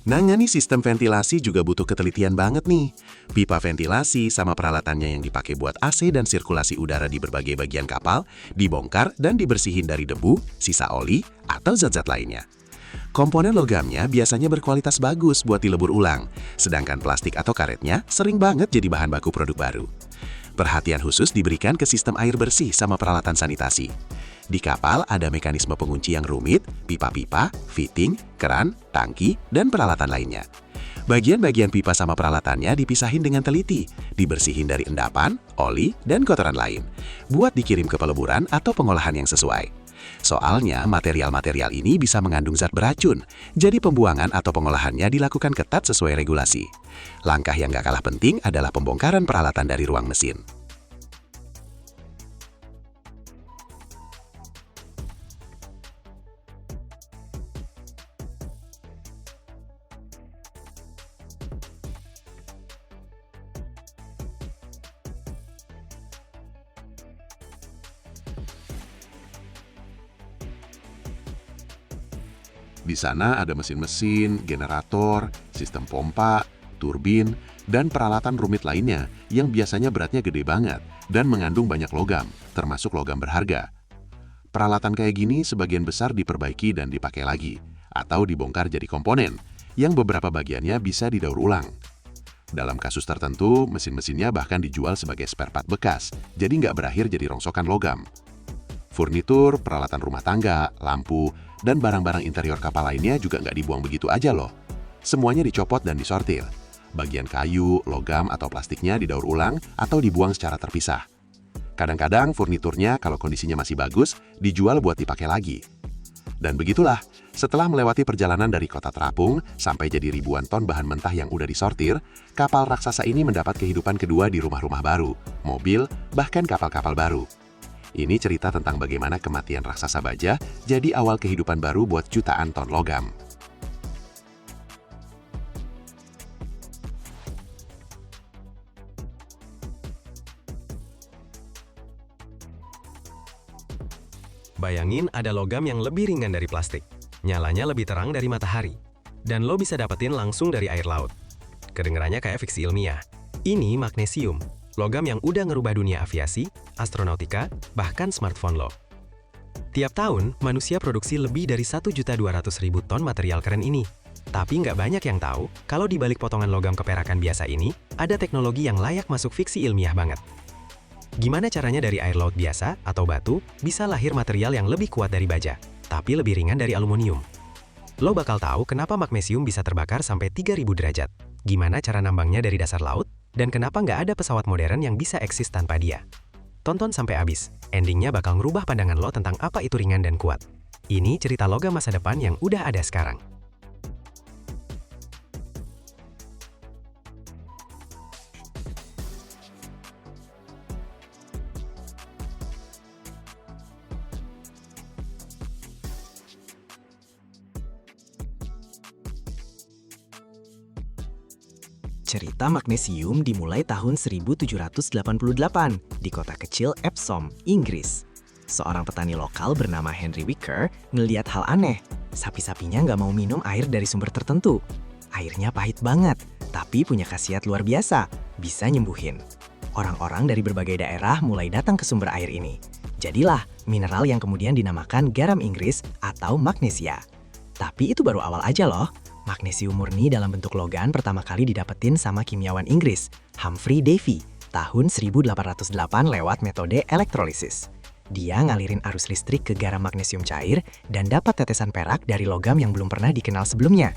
Nangani sistem ventilasi juga butuh ketelitian banget nih. Pipa ventilasi sama peralatannya yang dipakai buat AC dan sirkulasi udara di berbagai bagian kapal dibongkar dan dibersihin dari debu, sisa oli, atau zat-zat lainnya. Komponen logamnya biasanya berkualitas bagus buat dilebur ulang, sedangkan plastik atau karetnya sering banget jadi bahan baku produk baru. Perhatian khusus diberikan ke sistem air bersih sama peralatan sanitasi. Di kapal ada mekanisme pengunci yang rumit, pipa-pipa, fitting, keran, tangki, dan peralatan lainnya. Bagian-bagian pipa sama peralatannya dipisahin dengan teliti, dibersihin dari endapan, oli, dan kotoran lain, buat dikirim ke peleburan atau pengolahan yang sesuai. Soalnya material-material ini bisa mengandung zat beracun, jadi pembuangan atau pengolahannya dilakukan ketat sesuai regulasi. Langkah yang gak kalah penting adalah pembongkaran peralatan dari ruang mesin. Di sana ada mesin-mesin, generator, sistem pompa, turbin, dan peralatan rumit lainnya yang biasanya beratnya gede banget dan mengandung banyak logam, termasuk logam berharga. Peralatan kayak gini sebagian besar diperbaiki dan dipakai lagi, atau dibongkar jadi komponen, yang beberapa bagiannya bisa didaur ulang. Dalam kasus tertentu, mesin-mesinnya bahkan dijual sebagai spare part bekas, jadi nggak berakhir jadi rongsokan logam. Furnitur, peralatan rumah tangga, lampu, dan barang-barang interior kapal lainnya juga nggak dibuang begitu aja loh. Semuanya dicopot dan disortir. Bagian kayu, logam, atau plastiknya didaur ulang atau dibuang secara terpisah. Kadang-kadang furniturnya kalau kondisinya masih bagus, dijual buat dipakai lagi. Dan begitulah, setelah melewati perjalanan dari kota terapung sampai jadi ribuan ton bahan mentah yang udah disortir, kapal raksasa ini mendapat kehidupan kedua di rumah-rumah baru, mobil, bahkan kapal-kapal baru. Ini cerita tentang bagaimana kematian raksasa baja jadi awal kehidupan baru buat jutaan ton logam.
Bayangin ada logam yang lebih ringan dari plastik, nyalanya lebih terang dari matahari, dan lo bisa dapetin langsung dari air laut. Kedengerannya kayak fiksi ilmiah. Ini magnesium, logam yang udah ngerubah dunia aviasi, astronautika, bahkan smartphone lo. Tiap tahun, manusia produksi lebih dari 1.200.000 ton material keren ini. Tapi nggak banyak yang tahu, kalau di balik potongan logam keperakan biasa ini, ada teknologi yang layak masuk fiksi ilmiah banget. Gimana caranya dari air laut biasa atau batu, bisa lahir material yang lebih kuat dari baja, tapi lebih ringan dari aluminium? Lo bakal tahu kenapa magnesium bisa terbakar sampai 3000 derajat, gimana cara nambangnya dari dasar laut, dan kenapa nggak ada pesawat modern yang bisa eksis tanpa dia. Tonton sampai habis, endingnya bakal ngerubah pandangan lo tentang apa itu ringan dan kuat. Ini cerita logam masa depan yang udah ada sekarang.
Cerita magnesium dimulai tahun 1788 di kota kecil Epsom, Inggris. Seorang petani lokal bernama Henry Wicker ngeliat hal aneh. Sapi-sapinya nggak mau minum air dari sumber tertentu. Airnya pahit banget, tapi punya khasiat luar biasa, bisa nyembuhin. Orang-orang dari berbagai daerah mulai datang ke sumber air ini. Jadilah mineral yang kemudian dinamakan garam Inggris atau magnesia. Tapi itu baru awal aja loh. Magnesium murni dalam bentuk logam pertama kali didapetin sama kimiawan Inggris, Humphrey Davy, tahun 1808 lewat metode elektrolisis. Dia ngalirin arus listrik ke garam magnesium cair dan dapat tetesan perak dari logam yang belum pernah dikenal sebelumnya.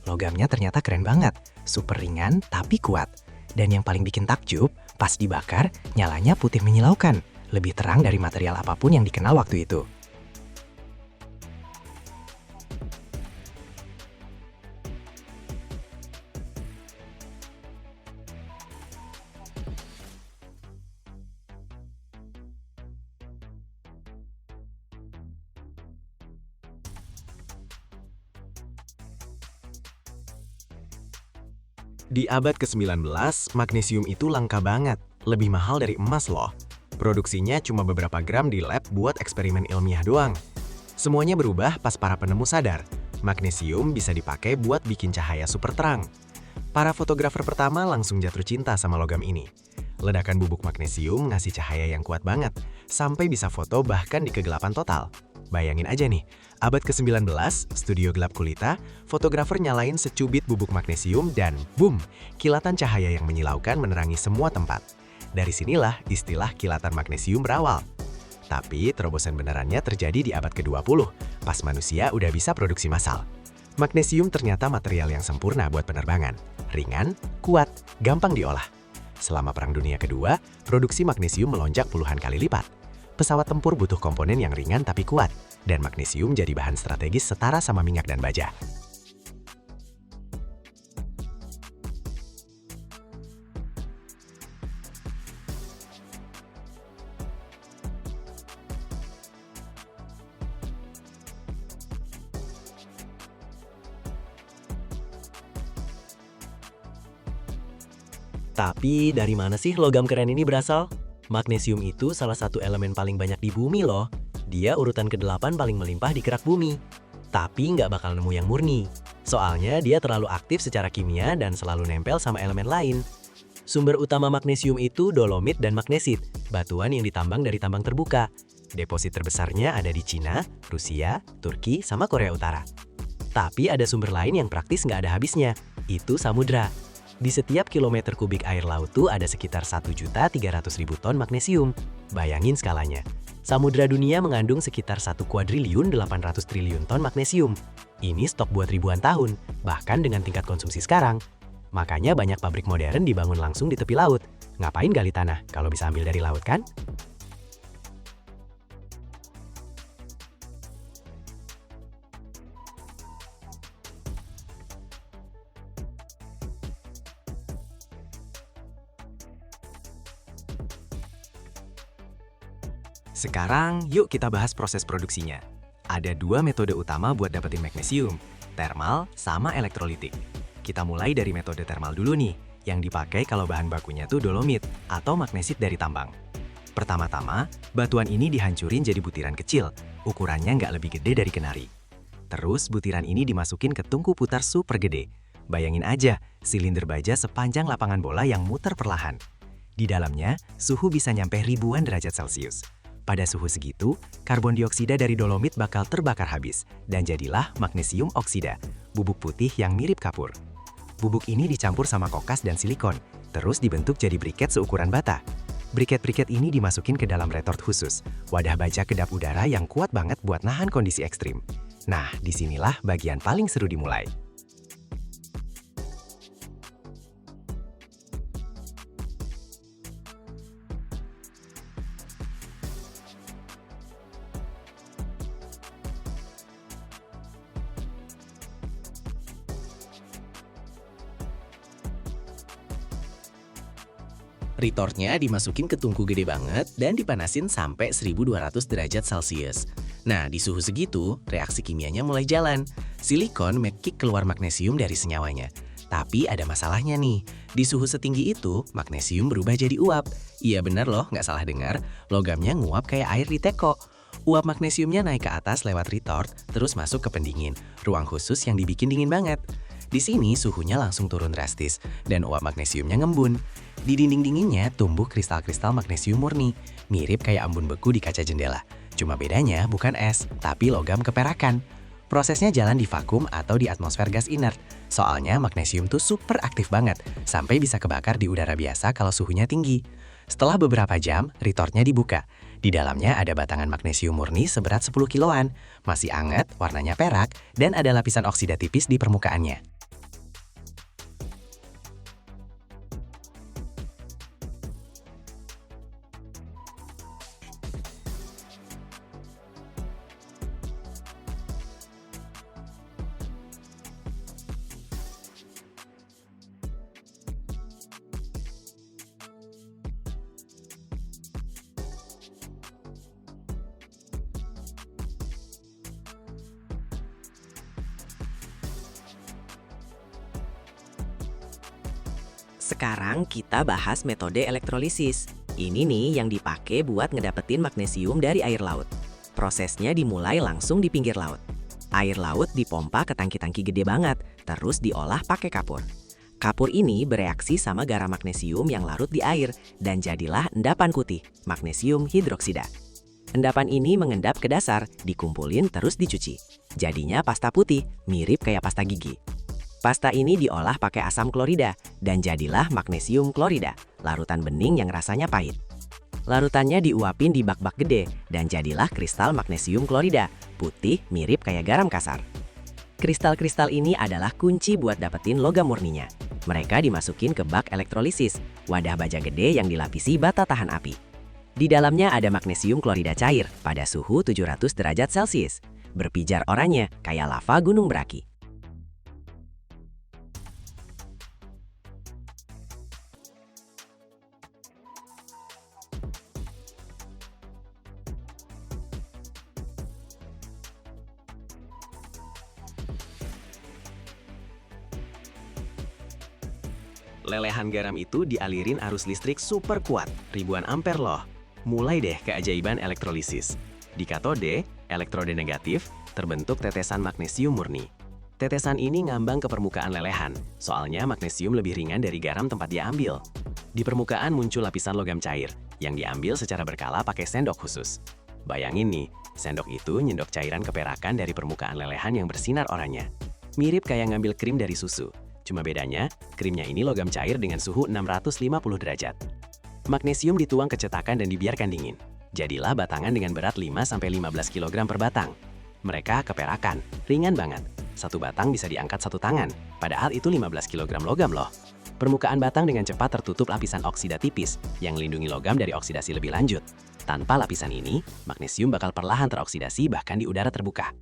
Logamnya ternyata keren banget, super ringan tapi kuat. Dan yang paling bikin takjub, pas dibakar, nyalanya putih menyilaukan, lebih terang dari material apapun yang dikenal waktu itu.
Di abad ke-19, magnesium itu langka banget, lebih mahal dari emas loh. Produksinya cuma beberapa gram di lab buat eksperimen ilmiah doang. Semuanya berubah pas para penemu sadar, magnesium bisa dipakai buat bikin cahaya super terang. Para fotografer pertama langsung jatuh cinta sama logam ini. Ledakan bubuk magnesium ngasih cahaya yang kuat banget, sampai bisa foto bahkan di kegelapan total. Bayangin aja nih, abad ke-19, studio gelap gulita, fotografer nyalain secubit bubuk magnesium dan boom, kilatan cahaya yang menyilaukan menerangi semua tempat. Dari sinilah istilah kilatan magnesium berawal. Tapi terobosan benerannya terjadi di abad ke-20, pas manusia udah bisa produksi massal. Magnesium ternyata material yang sempurna buat penerbangan. Ringan, kuat, gampang diolah. Selama Perang Dunia Kedua, produksi magnesium melonjak puluhan kali lipat. Pesawat tempur butuh komponen yang ringan tapi kuat, dan magnesium jadi bahan strategis setara sama minyak dan baja.
Tapi dari mana sih logam keren ini berasal? Magnesium itu salah satu elemen paling banyak di bumi loh. Dia urutan ke-8 paling melimpah di kerak bumi. Tapi nggak bakal nemu yang murni. Soalnya dia terlalu aktif secara kimia dan selalu nempel sama elemen lain. Sumber utama magnesium itu dolomit dan magnesit, batuan yang ditambang dari tambang terbuka. Deposit terbesarnya ada di Cina, Rusia, Turki, sama Korea Utara. Tapi ada sumber lain yang praktis nggak ada habisnya, itu samudra. Di setiap kilometer kubik air laut tuh ada sekitar 1.300.000 ton magnesium. Bayangin skalanya. Samudra dunia mengandung sekitar 1 kuadriliun 800 triliun ton magnesium. Ini stok buat ribuan tahun, bahkan dengan tingkat konsumsi sekarang. Makanya banyak pabrik modern dibangun langsung di tepi laut. Ngapain gali tanah kalau bisa ambil dari laut kan?
Sekarang, yuk kita bahas proses produksinya. Ada 2 metode utama buat dapetin magnesium, thermal sama elektrolitik. Kita mulai dari metode thermal dulu nih, yang dipakai kalau bahan bakunya tuh dolomit atau magnesit dari tambang. Pertama-tama, batuan ini dihancurin jadi butiran kecil, ukurannya nggak lebih gede dari kenari. Terus butiran ini dimasukin ke tungku putar super gede. Bayangin aja, silinder baja sepanjang lapangan bola yang muter perlahan. Di dalamnya, suhu bisa nyampe ribuan derajat Celcius. Pada suhu segitu, karbon dioksida dari dolomit bakal terbakar habis, dan jadilah magnesium oksida,
bubuk putih yang mirip kapur. Bubuk ini dicampur sama kokas dan silikon, terus dibentuk jadi briket seukuran bata. Briket-briket ini dimasukin ke dalam retort khusus, wadah baja kedap udara yang kuat banget buat nahan kondisi ekstrim. Nah, disinilah bagian paling seru dimulai.
Retortnya dimasukin ke tungku gede banget dan dipanasin sampai 1200 derajat Celcius. Nah, di suhu segitu, reaksi kimianya mulai jalan. Silikon make keluar magnesium dari senyawanya. Tapi ada masalahnya nih, di suhu setinggi itu, magnesium berubah jadi uap. Iya benar loh, nggak salah dengar, logamnya nguap kayak air di teko. Uap magnesiumnya naik ke atas lewat retort, terus masuk ke pendingin, ruang khusus yang dibikin dingin banget. Di sini suhunya langsung turun drastis, dan uap magnesiumnya ngembun. Di dinding dinginnya tumbuh kristal-kristal magnesium murni, mirip kayak embun beku di kaca jendela. Cuma bedanya bukan es, tapi logam keperakan. Prosesnya jalan di vakum atau di atmosfer gas inert. Soalnya magnesium tuh super aktif banget, sampai bisa kebakar di udara biasa kalau suhunya tinggi. Setelah beberapa jam, retortnya dibuka. Di dalamnya ada batangan magnesium murni seberat 10 kiloan, masih anget, warnanya perak, dan ada lapisan oksida tipis di permukaannya.
Sekarang kita bahas metode elektrolisis. Ini nih yang dipakai buat ngedapetin magnesium dari air laut. Prosesnya dimulai langsung di pinggir laut. Air laut dipompa ke tangki-tangki gede banget, terus diolah pakai kapur. Kapur ini bereaksi sama garam magnesium yang larut di air, dan jadilah endapan putih, magnesium hidroksida. Endapan ini mengendap ke dasar, dikumpulin terus dicuci. Jadinya pasta putih, mirip kayak pasta gigi. Pasta ini diolah pakai asam klorida, dan jadilah magnesium klorida, larutan bening yang rasanya pahit. Larutannya diuapin di bak-bak gede, dan jadilah kristal magnesium klorida, putih mirip kayak garam kasar. Kristal-kristal ini adalah kunci buat dapetin logam murninya. Mereka dimasukin ke bak elektrolisis, wadah baja gede yang dilapisi bata tahan api. Di dalamnya ada magnesium klorida cair pada suhu 700 derajat Celcius, berpijar oranye kayak lava gunung berapi.
Lelehan garam itu dialirin arus listrik super kuat, ribuan ampere loh. Mulai deh keajaiban elektrolisis. Di katode, elektrode negatif, terbentuk tetesan magnesium murni. Tetesan ini ngambang ke permukaan lelehan, soalnya magnesium lebih ringan dari garam tempat dia ambil. Di permukaan muncul lapisan logam cair, yang diambil secara berkala pakai sendok khusus. Bayangin nih, sendok itu nyendok cairan keperakan dari permukaan lelehan yang bersinar oranye. Mirip kayak ngambil krim dari susu. Cuma bedanya, krimnya ini logam cair dengan suhu 650 derajat. Magnesium dituang ke cetakan dan dibiarkan dingin. Jadilah batangan dengan berat 5-15 kg per batang. Mereka keperakan, ringan banget. Satu batang bisa diangkat satu tangan, padahal itu 15 kg logam loh. Permukaan batang dengan cepat tertutup lapisan oksida tipis yang melindungi logam dari oksidasi lebih lanjut. Tanpa lapisan ini, magnesium bakal perlahan teroksidasi bahkan di udara terbuka.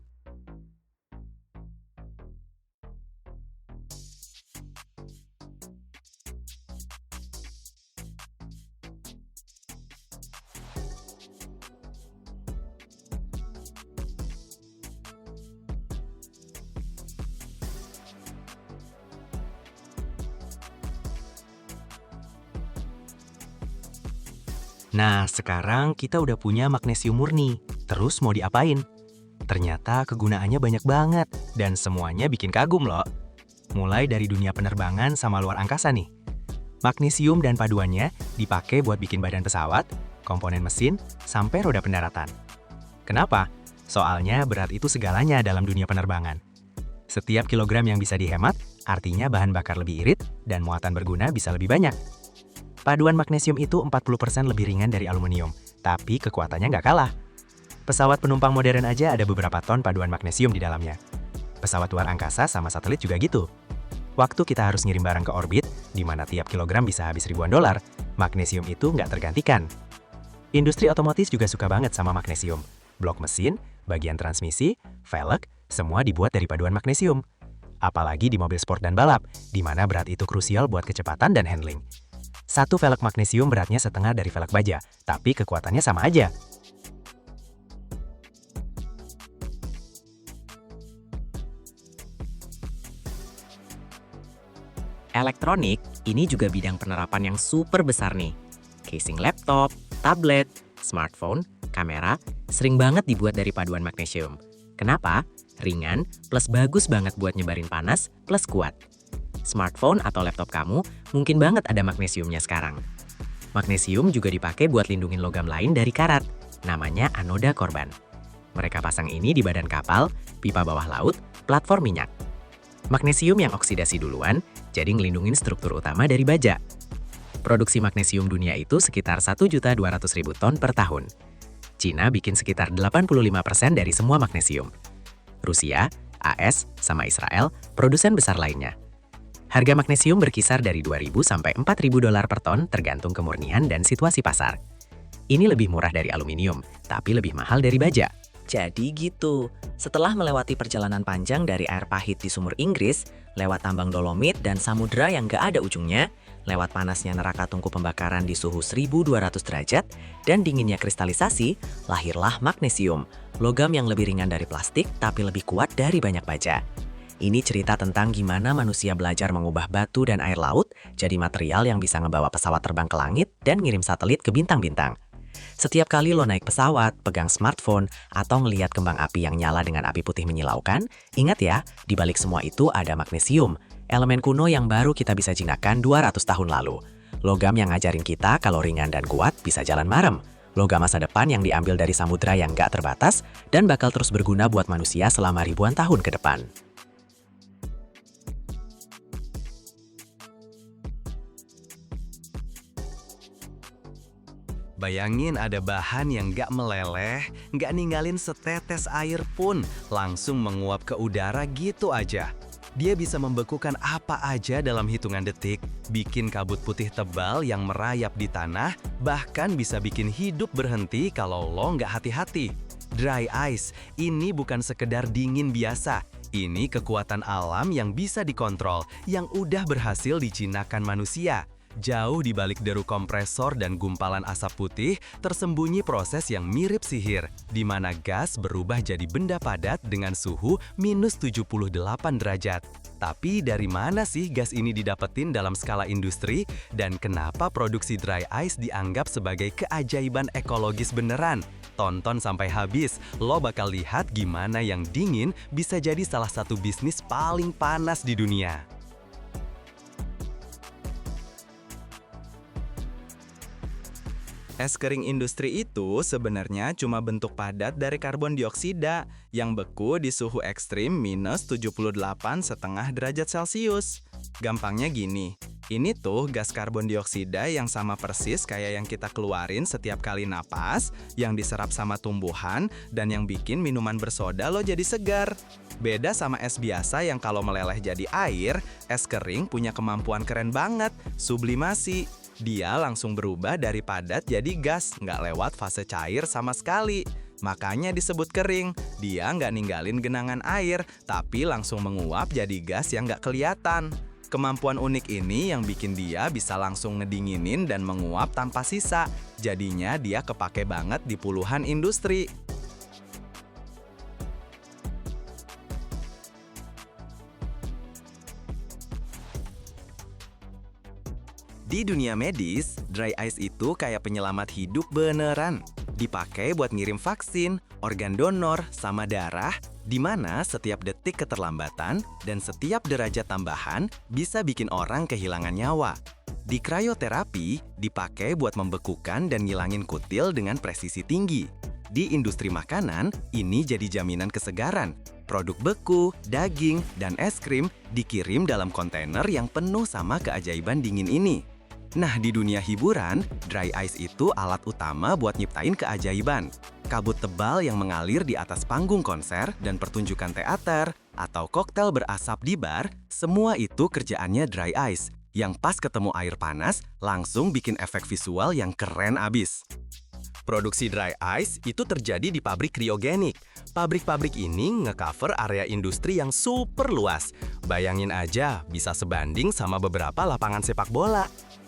Nah, sekarang kita udah punya magnesium murni. Terus mau diapain? Ternyata kegunaannya banyak banget, dan semuanya bikin kagum loh. Mulai dari dunia penerbangan sama luar angkasa nih. Magnesium dan paduannya dipakai buat bikin badan pesawat, komponen mesin, sampai roda pendaratan. Kenapa? Soalnya berat itu segalanya dalam dunia penerbangan. Setiap kilogram yang bisa dihemat, artinya bahan bakar lebih irit dan muatan berguna bisa lebih banyak. Paduan magnesium itu 40% lebih ringan dari aluminium, tapi kekuatannya nggak kalah. Pesawat penumpang modern aja ada beberapa ton paduan magnesium di dalamnya. Pesawat luar angkasa sama satelit juga gitu. Waktu kita harus ngirim barang ke orbit, di mana tiap kilogram bisa habis ribuan dolar, magnesium itu nggak tergantikan. Industri otomotif juga suka banget sama magnesium. Blok mesin, bagian transmisi, velg, semua dibuat dari paduan magnesium. Apalagi di mobil sport dan balap, di mana berat itu krusial buat kecepatan dan handling. Satu velg magnesium beratnya setengah dari velg baja, tapi kekuatannya sama aja.
Elektronik, ini juga bidang penerapan yang super besar nih. Casing laptop, tablet, smartphone, kamera, sering banget dibuat dari paduan magnesium. Kenapa? Ringan, plus bagus banget buat nyebarin panas, plus kuat. Smartphone atau laptop kamu mungkin banget ada magnesiumnya sekarang. Magnesium juga dipakai buat lindungin logam lain dari karat, namanya anoda korban. Mereka pasang ini di badan kapal, pipa bawah laut, platform minyak. Magnesium yang oksidasi duluan, jadi ngelindungin struktur utama dari baja. Produksi magnesium dunia itu sekitar 1.200.000 ton per tahun. Cina bikin sekitar 85% dari semua magnesium. Rusia, AS, sama Israel, produsen besar lainnya. Harga magnesium berkisar dari 2.000 sampai 4.000 dolar per ton tergantung kemurnian dan situasi pasar. Ini lebih murah dari aluminium, tapi lebih mahal dari baja.
Jadi gitu, setelah melewati perjalanan panjang dari air pahit di sumur Inggris, lewat tambang dolomit dan samudera yang gak ada ujungnya, lewat panasnya neraka tungku pembakaran di suhu 1200 derajat, dan dinginnya kristalisasi, lahirlah magnesium, logam yang lebih ringan dari plastik tapi lebih kuat dari banyak baja. Ini cerita tentang gimana manusia belajar mengubah batu dan air laut jadi material yang bisa ngebawa pesawat terbang ke langit dan ngirim satelit ke bintang-bintang. Setiap kali lo naik pesawat, pegang smartphone, atau ngelihat kembang api yang nyala dengan api putih menyilaukan, ingat ya, di balik semua itu ada magnesium, elemen kuno yang baru kita bisa jinakkan 200 tahun lalu. Logam yang ngajarin kita kalau ringan dan kuat bisa jalan bareng. Logam masa depan yang diambil dari samudra yang gak terbatas dan bakal terus berguna buat manusia selama ribuan tahun ke depan.
Bayangin ada bahan yang nggak meleleh, nggak ninggalin setetes air pun, langsung menguap ke udara gitu aja. Dia bisa membekukan apa aja dalam hitungan detik, bikin kabut putih tebal yang merayap di tanah, bahkan bisa bikin hidup berhenti kalau lo nggak hati-hati. Dry ice, ini bukan sekedar dingin biasa. Ini kekuatan alam yang bisa dikontrol, yang udah berhasil dijinakan manusia. Jauh di balik deru kompresor dan gumpalan asap putih, tersembunyi proses yang mirip sihir, di mana gas berubah jadi benda padat dengan suhu minus 78 derajat. Tapi dari mana sih gas ini didapetin dalam skala industri? Dan kenapa produksi dry ice dianggap sebagai keajaiban ekologis beneran? Tonton sampai habis, lo bakal lihat gimana yang dingin bisa jadi salah satu bisnis paling panas di dunia.
Es kering industri itu sebenarnya cuma bentuk padat dari karbon dioksida yang beku di suhu ekstrim minus 78,5 derajat Celcius. Gampangnya gini, ini tuh gas karbon dioksida yang sama persis kayak yang kita keluarin setiap kali napas, yang diserap sama tumbuhan, dan yang bikin minuman bersoda lo jadi segar. Beda sama es biasa yang kalau meleleh jadi air, es kering punya kemampuan keren banget, sublimasi. Dia langsung berubah dari padat jadi gas, nggak lewat fase cair sama sekali. Makanya disebut kering, dia nggak ninggalin genangan air, tapi langsung menguap jadi gas yang nggak kelihatan. Kemampuan unik ini yang bikin dia bisa langsung ngedinginin dan menguap tanpa sisa. Jadinya dia kepake banget di puluhan industri. Di dunia medis, dry ice itu kayak penyelamat hidup beneran. Dipakai buat ngirim vaksin, organ donor, sama darah, di mana setiap detik keterlambatan dan setiap derajat tambahan bisa bikin orang kehilangan nyawa. Di krioterapi, dipakai buat membekukan dan ngilangin kutil dengan presisi tinggi. Di industri makanan, ini jadi jaminan kesegaran. Produk beku, daging, dan es krim dikirim dalam kontainer yang penuh sama keajaiban dingin ini. Nah, di dunia hiburan, dry ice itu alat utama buat nyiptain keajaiban. Kabut tebal yang mengalir di atas panggung konser dan pertunjukan teater, atau koktail berasap di bar, semua itu kerjaannya dry ice, yang pas ketemu air panas, langsung bikin efek visual yang keren abis. Produksi dry ice itu terjadi di pabrik kriogenik. Pabrik-pabrik ini nge-cover area industri yang super luas. Bayangin aja, bisa sebanding sama beberapa lapangan sepak bola.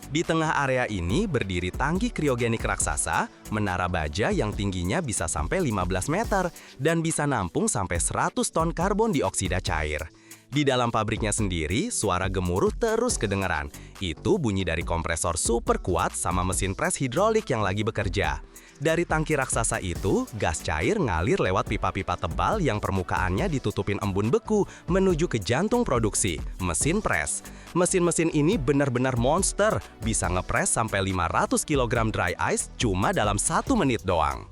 Di tengah area ini berdiri tangki kriogenik raksasa, menara baja yang tingginya bisa sampai 15 meter, dan bisa nampung sampai 100 ton karbon dioksida cair. Di dalam pabriknya sendiri, suara gemuruh terus kedengeran. Itu bunyi dari kompresor super kuat sama mesin pres hidrolik yang lagi bekerja. Dari tangki raksasa itu, gas cair ngalir lewat pipa-pipa tebal yang permukaannya ditutupin embun beku menuju ke jantung produksi, mesin pres. Mesin-mesin ini benar-benar monster, bisa ngepres sampai 500 kg dry ice cuma dalam 1 menit doang.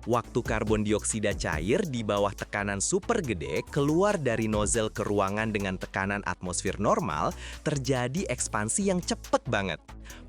Waktu karbon dioksida cair di bawah tekanan super gede keluar dari nozzle ke ruangan dengan tekanan atmosfer normal, terjadi ekspansi yang cepet banget.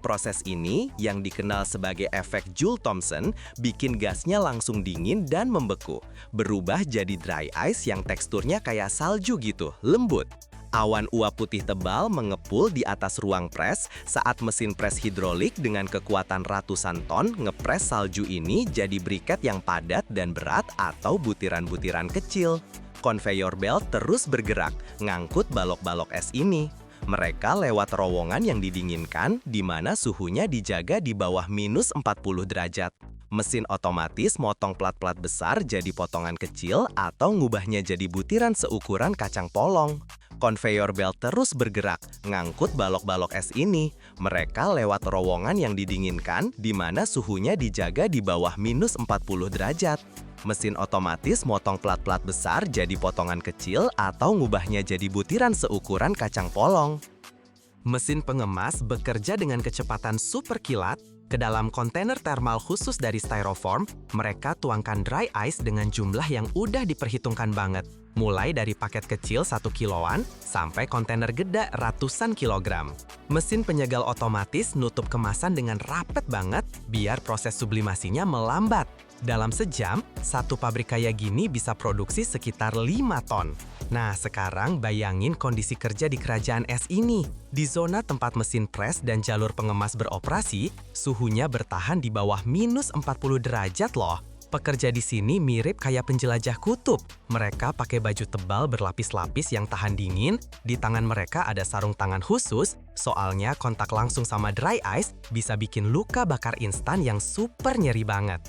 Proses ini, yang dikenal sebagai efek Joule-Thomson, bikin gasnya langsung dingin dan membeku, berubah jadi dry ice yang teksturnya kayak salju gitu, lembut. Awan uap putih tebal mengepul di atas ruang pres saat mesin pres hidrolik dengan kekuatan ratusan ton ngepres salju ini jadi briket yang padat dan berat atau butiran-butiran kecil. Conveyor belt terus bergerak, ngangkut balok-balok es ini. Mereka lewat terowongan yang didinginkan, di mana suhunya dijaga di bawah minus 40 derajat. Mesin otomatis motong plat-plat besar jadi potongan kecil atau ngubahnya jadi butiran seukuran kacang polong. Conveyor belt terus bergerak, ngangkut balok-balok es ini. Mereka lewat terowongan yang didinginkan, di mana suhunya dijaga di bawah minus 40 derajat. Mesin otomatis motong plat-plat besar jadi potongan kecil atau ngubahnya jadi butiran seukuran kacang polong. Mesin pengemas bekerja dengan kecepatan super kilat. Ke dalam kontainer thermal khusus dari styrofoam, mereka tuangkan dry ice dengan jumlah yang udah diperhitungkan banget. Mulai dari paket kecil 1 kiloan sampai kontainer gede ratusan kilogram. Mesin penyegal otomatis nutup kemasan dengan rapet banget biar proses sublimasinya melambat. Dalam sejam, satu pabrik kayak gini bisa produksi sekitar 5 ton. Nah, sekarang bayangin kondisi kerja di kerajaan es ini. Di zona tempat mesin pres dan jalur pengemas beroperasi, suhunya bertahan di bawah minus 40 derajat loh. Pekerja di sini mirip kayak penjelajah kutub. Mereka pakai baju tebal berlapis-lapis yang tahan dingin. Di tangan mereka ada sarung tangan khusus, soalnya kontak langsung sama dry ice bisa bikin luka bakar instan yang super nyeri banget.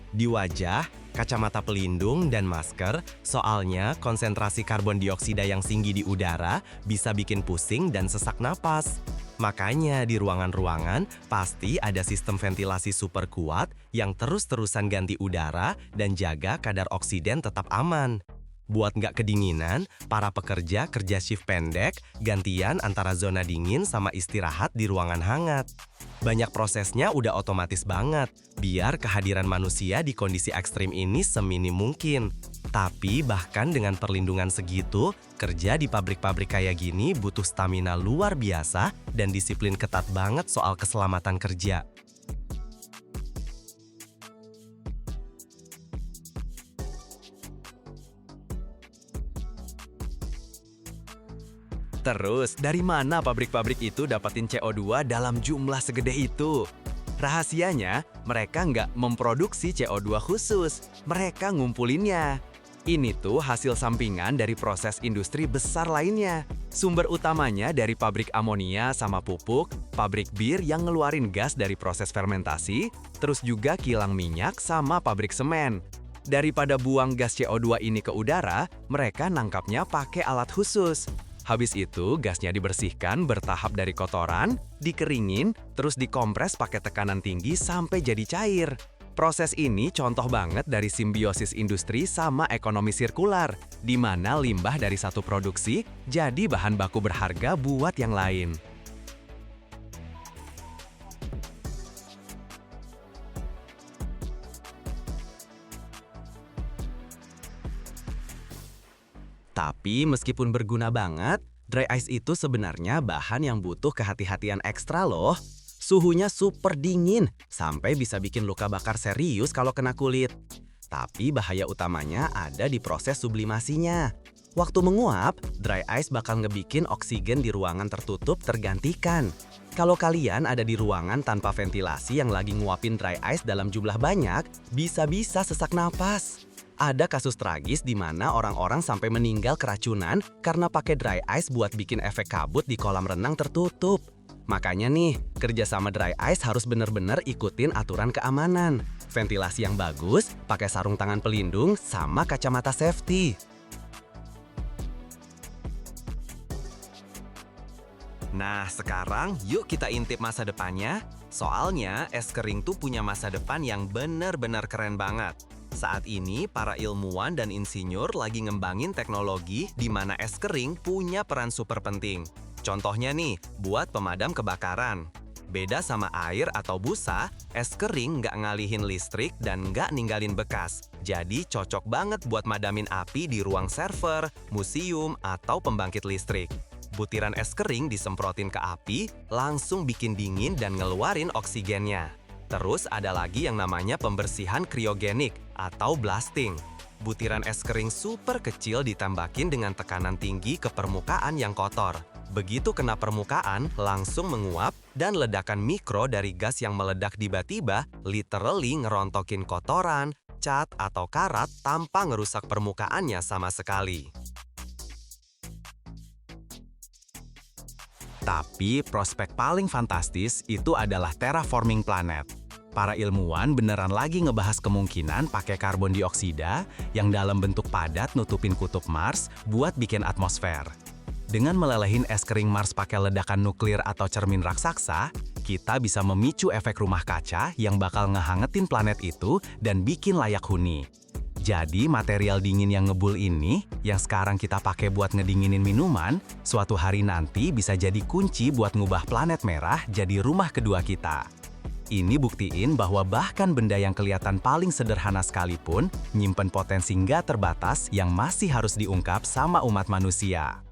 Di wajah, kacamata pelindung, dan masker, soalnya konsentrasi karbon dioksida yang tinggi di udara bisa bikin pusing dan sesak napas. Makanya di ruangan-ruangan pasti ada sistem ventilasi super kuat yang terus-terusan ganti udara dan jaga kadar oksiden tetap aman. Buat nggak kedinginan, para pekerja kerja shift pendek, gantian antara zona dingin sama istirahat di ruangan hangat. Banyak prosesnya udah otomatis banget, biar kehadiran manusia di kondisi ekstrim ini seminim mungkin. Tapi bahkan dengan perlindungan segitu, kerja di pabrik-pabrik kayak gini butuh stamina luar biasa dan disiplin ketat banget soal keselamatan kerja. Terus, dari mana pabrik-pabrik itu dapatin CO2 dalam jumlah segede itu? Rahasianya, mereka nggak memproduksi CO2 khusus, mereka ngumpulinnya. Ini tuh hasil sampingan dari proses industri besar lainnya. Sumber utamanya dari pabrik amonia sama pupuk, pabrik bir yang ngeluarin gas dari proses fermentasi, terus juga kilang minyak sama pabrik semen. Daripada buang gas CO2 ini ke udara, mereka nangkapnya pakai alat khusus. Habis itu, gasnya dibersihkan bertahap dari kotoran, dikeringin, terus dikompres pakai tekanan tinggi sampai jadi cair. Proses ini contoh banget dari simbiosis industri sama ekonomi sirkular, di mana limbah dari satu produksi jadi bahan baku berharga buat yang lain. Tapi meskipun berguna banget, dry ice itu sebenarnya bahan yang butuh kehati-hatian ekstra loh. Suhunya super dingin, sampai bisa bikin luka bakar serius kalau kena kulit. Tapi bahaya utamanya ada di proses sublimasinya. Waktu menguap, dry ice bakal ngebikin oksigen di ruangan tertutup tergantikan. Kalau kalian ada di ruangan tanpa ventilasi yang lagi nguapin dry ice dalam jumlah banyak, bisa-bisa sesak napas. Ada kasus tragis di mana orang-orang sampai meninggal keracunan karena pakai dry ice buat bikin efek kabut di kolam renang tertutup. Makanya nih, kerja sama dry ice harus bener-bener ikutin aturan keamanan. Ventilasi yang bagus, pakai sarung tangan pelindung, sama kacamata safety. Nah, sekarang yuk kita intip masa depannya. Soalnya, es kering tuh punya masa depan yang bener-bener keren banget. Saat ini, para ilmuwan dan insinyur lagi ngembangin teknologi di mana es kering punya peran super penting. Contohnya nih, buat pemadam kebakaran. Beda sama air atau busa, es kering nggak ngalihin listrik dan nggak ninggalin bekas. Jadi cocok banget buat madamin api di ruang server, museum, atau pembangkit listrik. Butiran es kering disemprotin ke api, langsung bikin dingin dan ngeluarin oksigennya. Terus ada lagi yang namanya pembersihan kriogenik atau blasting. Butiran es kering super kecil ditembakin dengan tekanan tinggi ke permukaan yang kotor. Begitu kena permukaan, langsung menguap dan ledakan mikro dari gas yang meledak tiba-tiba literally ngerontokin kotoran, cat, atau karat tanpa ngerusak permukaannya sama sekali. Tapi prospek paling fantastis itu adalah terraforming planet. Para ilmuwan beneran lagi ngebahas kemungkinan pakai karbon dioksida yang dalam bentuk padat nutupin kutub Mars buat bikin atmosfer. Dengan melelehin es kering Mars pakai ledakan nuklir atau cermin raksasa, kita bisa memicu efek rumah kaca yang bakal ngehangetin planet itu dan bikin layak huni. Jadi material dingin yang ngebul ini, yang sekarang kita pakai buat ngedinginin minuman, suatu hari nanti bisa jadi kunci buat ngubah planet merah jadi rumah kedua kita. Ini buktiin bahwa bahkan benda yang kelihatan paling sederhana sekalipun, nyimpen potensi nggak terbatas yang masih harus diungkap sama umat manusia.